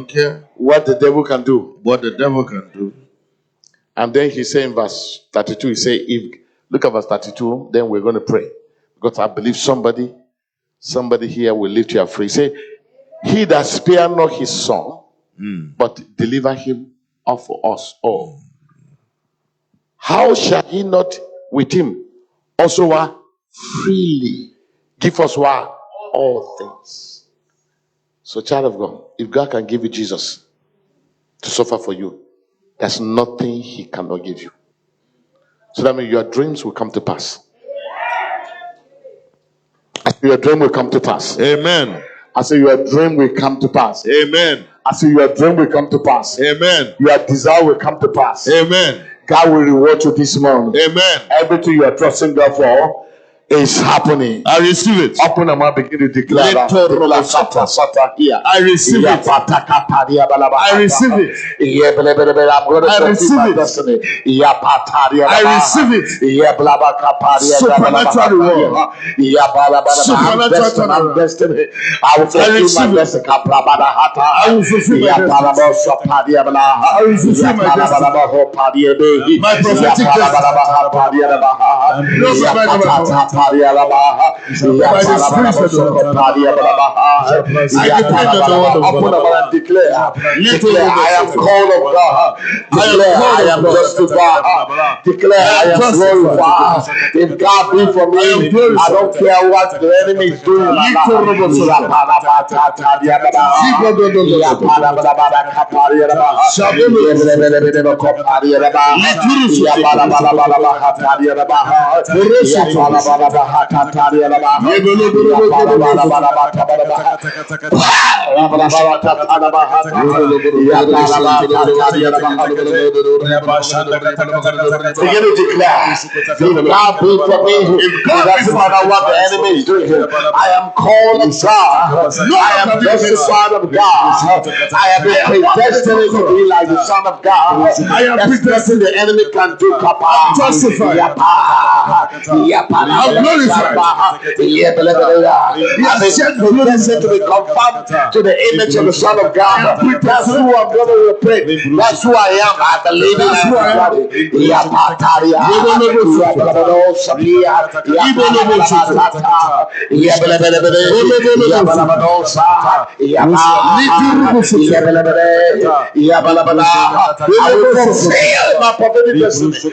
care what the devil can do. And then he said in verse 32, he said, look at verse 32, then we're going to pray. Because I believe somebody here will lift you free. Say, he that spare not his son, but deliver him up for us all. How shall he not with him also freely give us all things? So, child of God, if God can give you Jesus to suffer for you, there's nothing he cannot give you. So that means your dreams will come to pass. I say your dream will come to pass. Amen. I say your dream will come to pass. Amen. I say your dream will come to pass. Amen. Your desire will come to pass. Amen. God will reward you this month. Amen. Everything you are trusting God for is happening. I receive it. Open your mouth, begin to declare that. I receive it. I receive it. I'm going to receive my it. destiny. I receive it. Supernatural reward. I'm destined. I will fulfill my destiny. I will fulfill my destiny. I will fulfill my destiny. My prophetic destiny. I declare I am called of God. Declare I am justified. Declare I am glorified. If God be for me, I don't care what the enemy is doing. Begin to declare, if God be for me, it doesn't matter what the enemy is doing. I am called of God. I am justified of God. I am predestined to be like the Son of God. I am predestined. The enemy can do. I'm justified. I'm glorified. He has sent the blessing to be conformed to the image of the Son of God. That's who I'm going to pray. That's who I am. I believe in that. I will fulfill my prophetic destiny.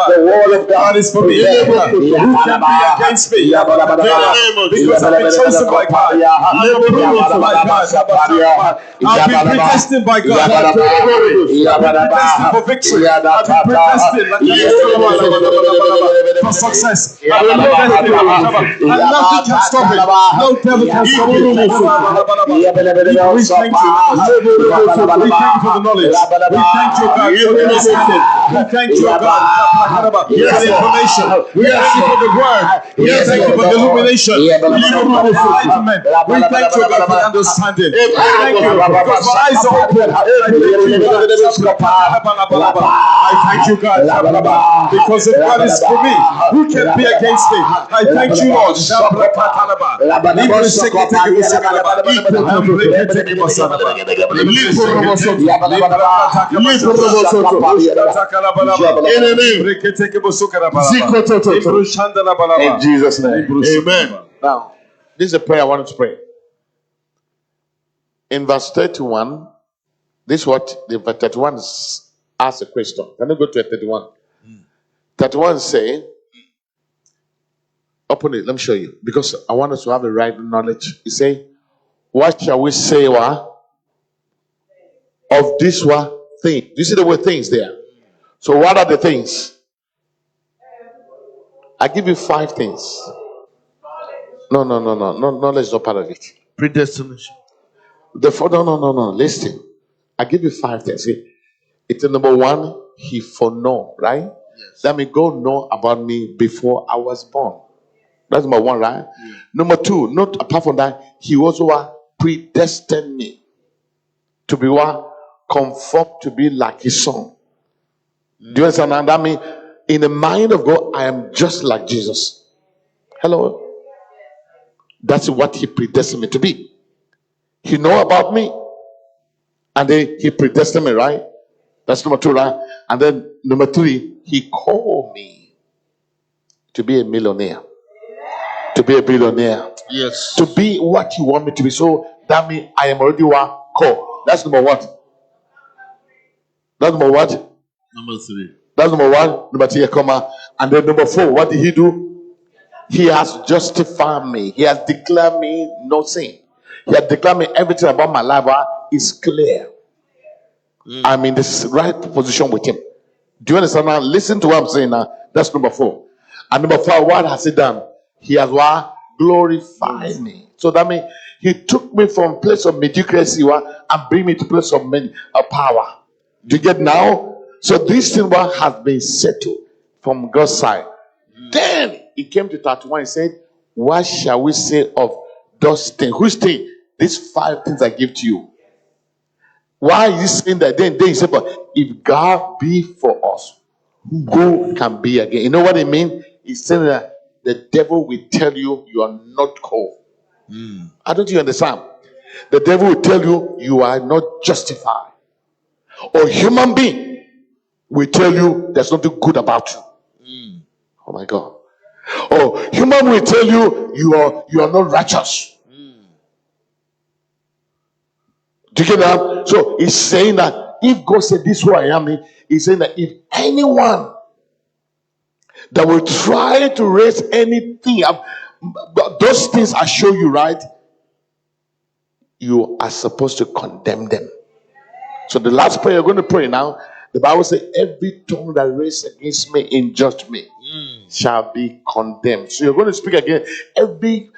The word of God is for me. Who can be against me? Because I've been chosen by God. I'm approved by God. I've been predestined by God. I've been predestined for victory. I've been predestined for success. I've been predestined, and nothing can stop it. No devil can stop it. We thank you. We thank you for the knowledge. We thank you, God, for the understanding. We thank you, God, for the information. We thank you for the word. We thank you for the illumination. We thank you for enlightenment. We thank you, God, for understanding. Thank you, because my eyes are open. I thank you, God, because if God is for me, who can be against me? I thank you, Lord. In Jesus' name. Amen. Now, this is a prayer I wanted to pray. In verse 31, this is what the verse 31 asks a question. Can you go to 31? 31 say, open it, let me show you. Because I want us to have the right knowledge. You say, what shall we say of this thing? Do you see the word things there? So what are the things? I give you 5 things. No. Knowledge is not part of it. Predestination. No. Listen. I give you 5 things. See, it's number 1, he foreknow, right? Yes. Let me go know about me before I was born. That's number 1, right? Yeah. Number 2, not apart from that, he also predestined me to be conformed to be like his son. Do you understand? That means in the mind of God, I am just like Jesus. Hello? That's what he predestined me to be. He know about me. And then he predestined me, right? That's number 2, right? And then number 3, he called me to be a millionaire. To be a billionaire. Yes. To be what you want me to be. So that means I am already called. That's number what? That's number what? Number 3. That's number 1. Number 3, comma. And then number 4, what did he do? He has justified me. He has declared me no sin. He has declared me everything about my life is clear. I'm in this right position with him. Do you understand now? Listen to what I'm saying now. That's number 4. And number 5, what has he done? He has glorified me. So that means he took me from place of mediocrity and bring me to place of power. Do you get now? So this thing has been settled from God's side. Then he came to 31 and said, what shall we say of those things? Who's saying these 5 things I give to you? Why is he saying that? Then he said, but if God be for us, who can be against? You know what I mean? He's saying that the devil will tell you you are not called. I don't you understand? The devil will tell you you are not justified. Or human being will tell you there's nothing good about you. Oh my God. Or human will tell you you are not righteous. Do you get that? So he's saying that if God said this who I am, he's saying that if anyone that will try to raise anything up, those things I show you, right? You are supposed to condemn them. So the last prayer you're going to pray now, The Bible says, every tongue that raises against me in judgment shall be condemned. So you're going to speak again. Every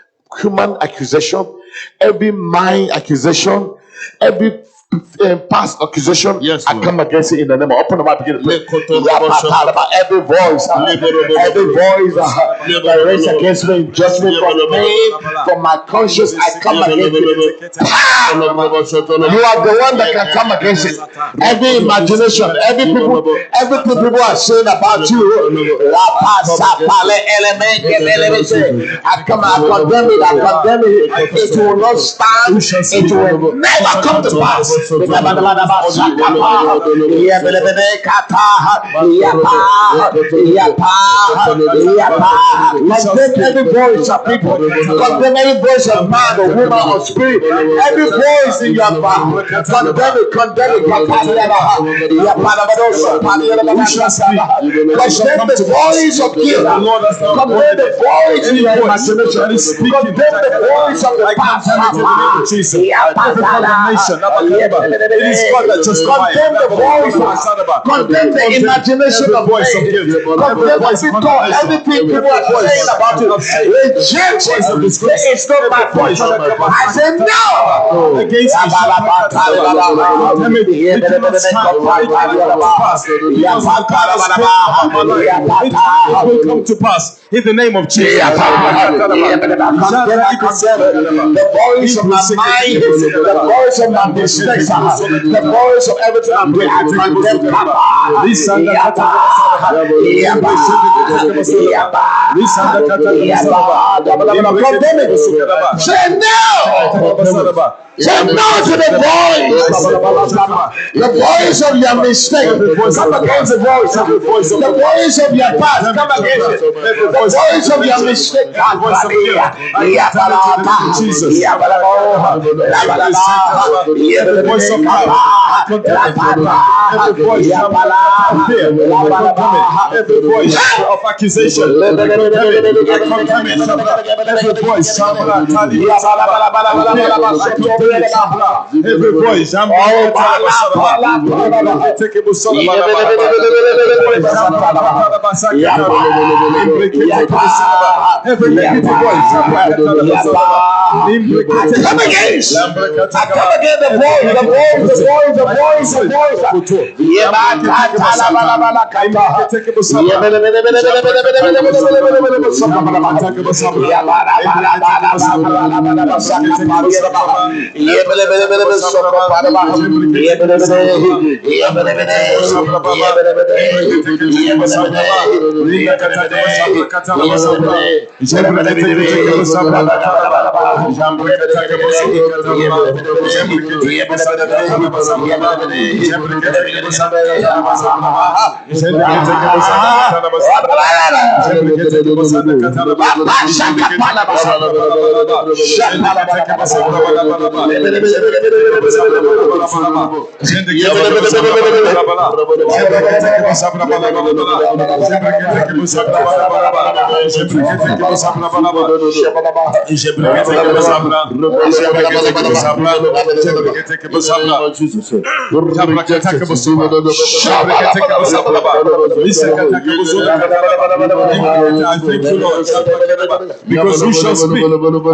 human accusation, every mind accusation, every past accusation, Yes, I Lord. come against it in the name of, open the mouth, begin to pray. Every voice that raised against me in judgment from my conscience, I come against it. You are the one that can come against it. Every imagination, every people are saying about you, I condemn it. It will not stand. It will never come to pass. Condemn every voice of people. Condemn every voice of man or woman or spirit. Every voice in your mouth. Condemn it. Condemn the voice of guilt. Condemn the voice in your imagination. Condemn the voice of the past. It is God that justifies. Condemn the voice. Condemn the imagination of man. Condemn everything people are saying about you. Reject it. It's not my voice. I say no. Against it will come to pass in the name of Jesus. The voice of my mind, the voice of my mistakes, the voice of everything I'm doing, I condemn. Say no! Say no to the voice of your mistake. Come against the voice. The voice of your past. Come against it. The voice of your mistake. Jesus. The voice of power. Every voice of fear, every voice of accusation, every voice, every voice, every negative voice, come against. I come against the voice. because you shall speak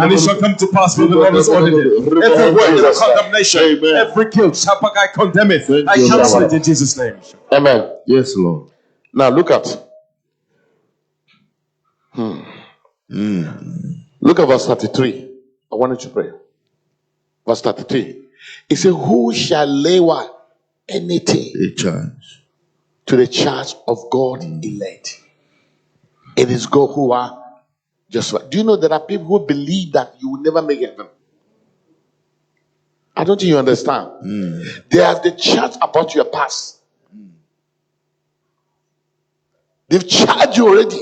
and it shall come to pass when the Lord has ordered it. Every word of condemnation, every guilt, I condemn it. I cancel it in Jesus' name. Amen. Yes, Lord. Now look at. Look at verse 33. I wanted to pray. Verse 33. It says, who shall lay what? Anything to the charge of God elect? It is God who are just right. Do you know there are people who believe that you will never make heaven? I don't think you understand. They have the charge about your past. They've charged you already.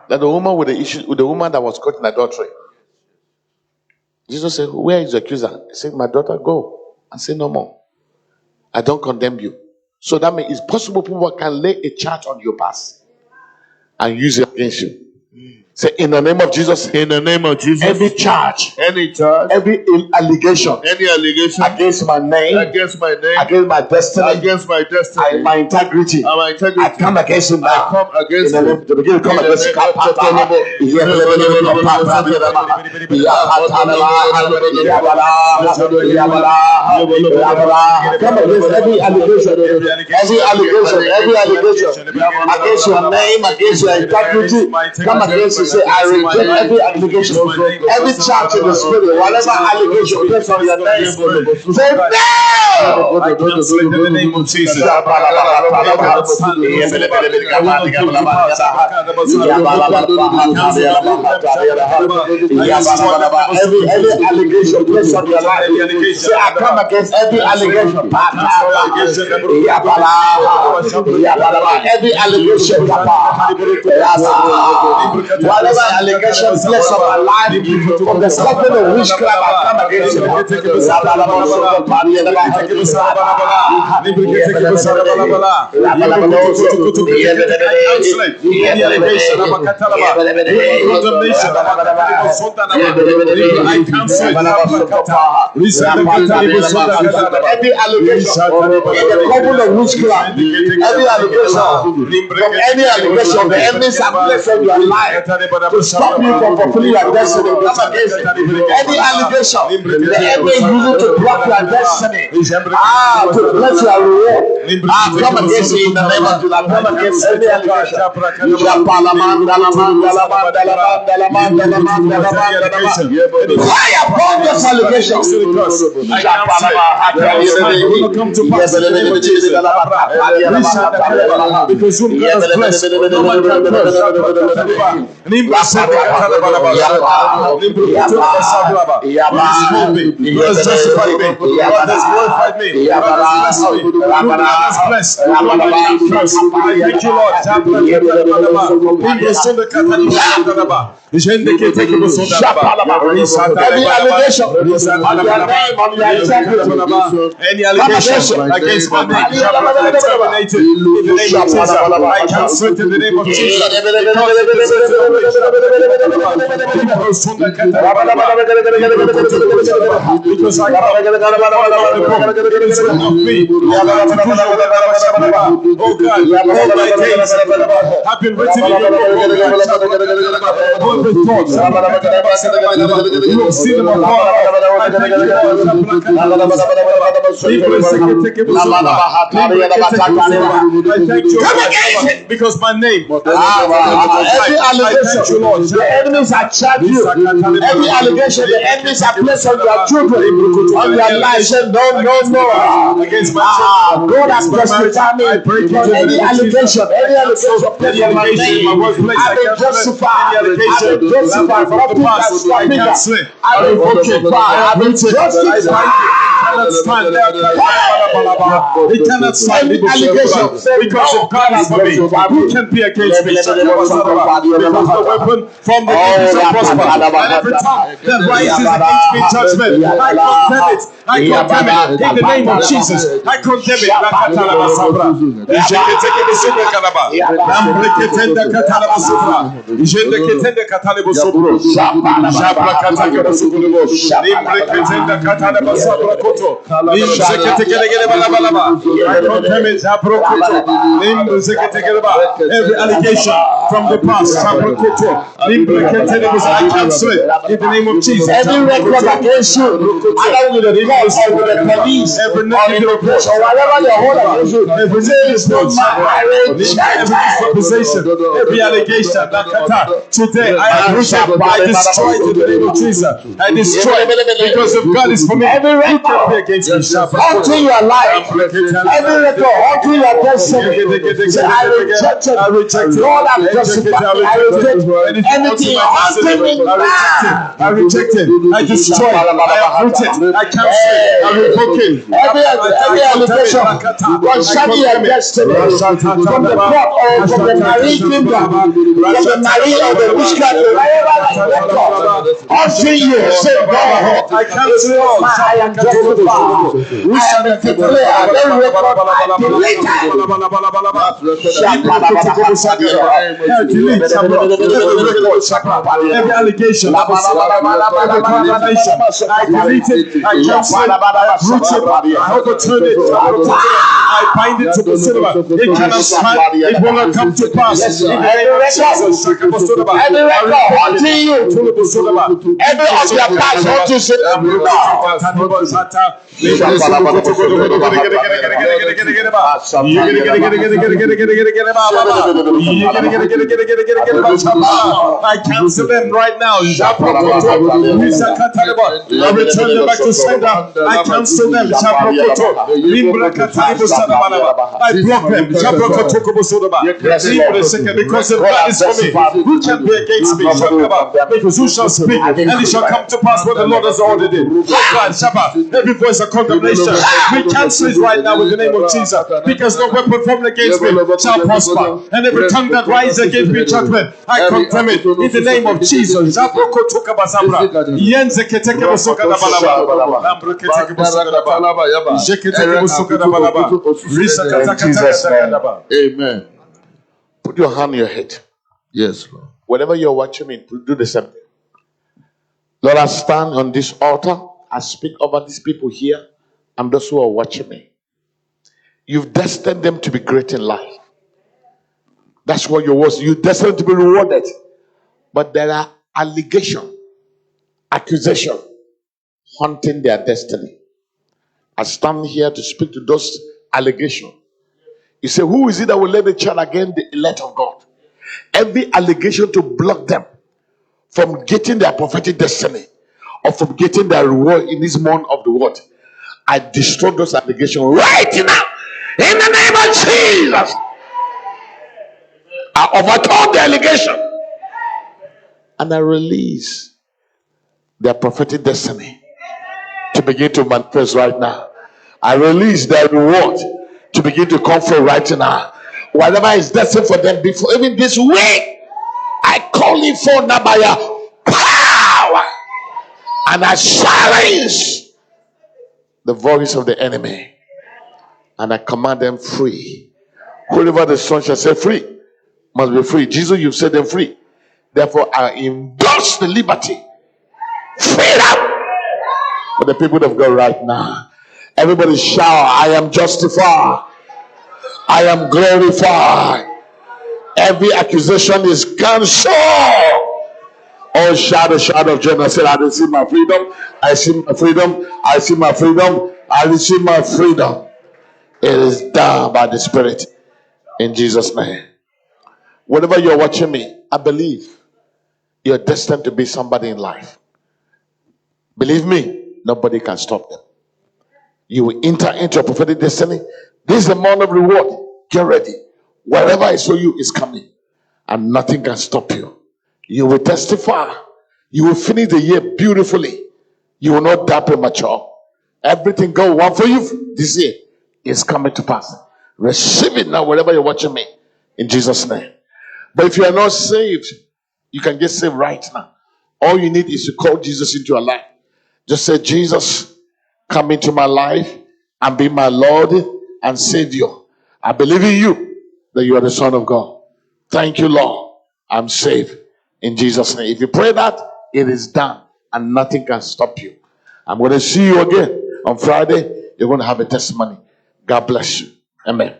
That the woman with the issue, with the woman that was caught in adultery. Jesus said, where is the accuser? He said, my daughter, go and say no more. I don't condemn you. So that means it's possible people can lay a charge on your past and use it against you. Say, in the name of Jesus. In the name of Jesus. Every charge, Any charge, every allegation, any allegation against my name, against my name, against my destiny, against my destiny, and my integrity, I come against it now. I come against in the name, to begin to come against it. Come against every allegation against your name, against your integrity. Come against it. Say, I reject every allegation, every charge in the spirit, whatever allegation based on your name. Say no. I cancel it in the name of Jesus. Every allegation based on your life. Say, I come against every allegation. Every allegation, whatever allegation placed on my life from the stepping of witchcraft, I come against it. Every allegation in the covenant of witchcraft, every allegation from any allegation the enemies have placed on your life to stop you from fulfilling your destiny. Come against it. Any allegation the enemy is using to block your destiny, to bless your reward, come against it in the name of Jesus. Come against any allegation. Fire upon this allegation. Because whom God has blessed, no man can curse. God has justified me. God has glorified me. God has blessed me. God has blessed. No man can curse. I thank you, Lord. Every allegation any allegation against my name shall be terminated in the name of Jesus. I cancel it in the name of Jesus. Because I know oh God, all my days have been written in your book. Thoughts. You have seen them all. I thank you, because my name. Every allegation, Lord, the enemies are charged you. Every allegation, the enemies are placed on your children, on your life. No. Against my children. God has justified me. Any allegation placed on my name, I've been justified. Justified from the past. I revoke it. I've been justified. It cannot stand because if God is for me, who can be against me? Because the weapon from the enemies shall prosper, and every tongue that rises against me judgment, I condemn it. I condemn it in the name of Jesus. I condemn it. Every allegation from the past, I cancel it in the name of Jesus. Every record against you, along with the courts or with the police, every negative report, or whatever they hold against you, every every allegation, today I destroy it in the name of Jesus. I destroy it because if God is for me, every record against me unto your life, every record unto your destiny. I reject it. Lord, I'm justified. I reject anything haunting me now. I reject it. I destroy it. I uproot it. I cancel it. I revoke it. Every allegation concerning your destiny from the court or from the marine kingdom, from the marine or the witchcraft, wherever the record unto you, say God, I cancel it all. I am justified. Every allegation, every condemnation, I delete it, I cancel it, I root it, I overturn it, I bind it to the cinema. It cannot stand, it will not come to pass. In the name of Jesus, Every record unto you. Every of your past unto you. I cancel them right now. I return them back to sender. I cancel them. I block them. Because if God is for me, who can be against me? Because who shall speak? And it shall come to pass what the Lord has ordered it. Every voice of condemnation, we cancel it right now in the name of Jesus. Because no weapon formed against me shall prosper. And every tongue that rises against me in judgment, I condemn it in the name of Jesus. Amen. Put your hand on your head. Yes, Lord. Whenever you're watching me, do the same thing. Lord, I stand on this altar. I speak over these people here and those who are watching me. You've destined them to be great in life. That's what your words. You destined to be rewarded. But there are allegations, accusation, haunting their destiny. I stand here to speak to those allegations. You say, who is it that will let the child against the elect of God? Every allegation to block them from getting their prophetic destiny or from getting their reward in this month of the word. I destroy those allegations right now. In the name of Jesus. I overturn the allegation. And I release their prophetic destiny to begin to manifest right now. I release their reward to begin to come forth right now. Whatever is destined for them before even this week, I call it for now by your power. And I silence the voice of the enemy. And I command them free. Whoever the Son shall set free must be free. Jesus, you've set them free. Therefore, I endorse the liberty, freedom for the people of God right now. Everybody shout, I am justified. I am glorified. Every accusation is cancelled. Oh, shout a shout of joy. I said, I receive my freedom. I receive my freedom. I receive my freedom. I receive my freedom. It is done by the Spirit. In Jesus' name. Whenever you're watching me, I believe you're destined to be somebody in life. Believe me, nobody can stop them. You will enter into your prophetic destiny. This is the month of reward. Get ready. Wherever I saw you is coming. And nothing can stop you. You will testify. You will finish the year beautifully. You will not die premature. Everything go well for you this year is coming to pass. Receive it now wherever you're watching me. In Jesus' name. But if you are not saved, you can get saved right now. All you need is to call Jesus into your life. Just say, Jesus, come into my life and be my Lord and Savior. I believe in you that you are the Son of God. Thank you, Lord. I'm saved in Jesus' name. If you pray that, it is done and nothing can stop you. I'm going to see you again on Friday. You're going to have a testimony. God bless you. Amen.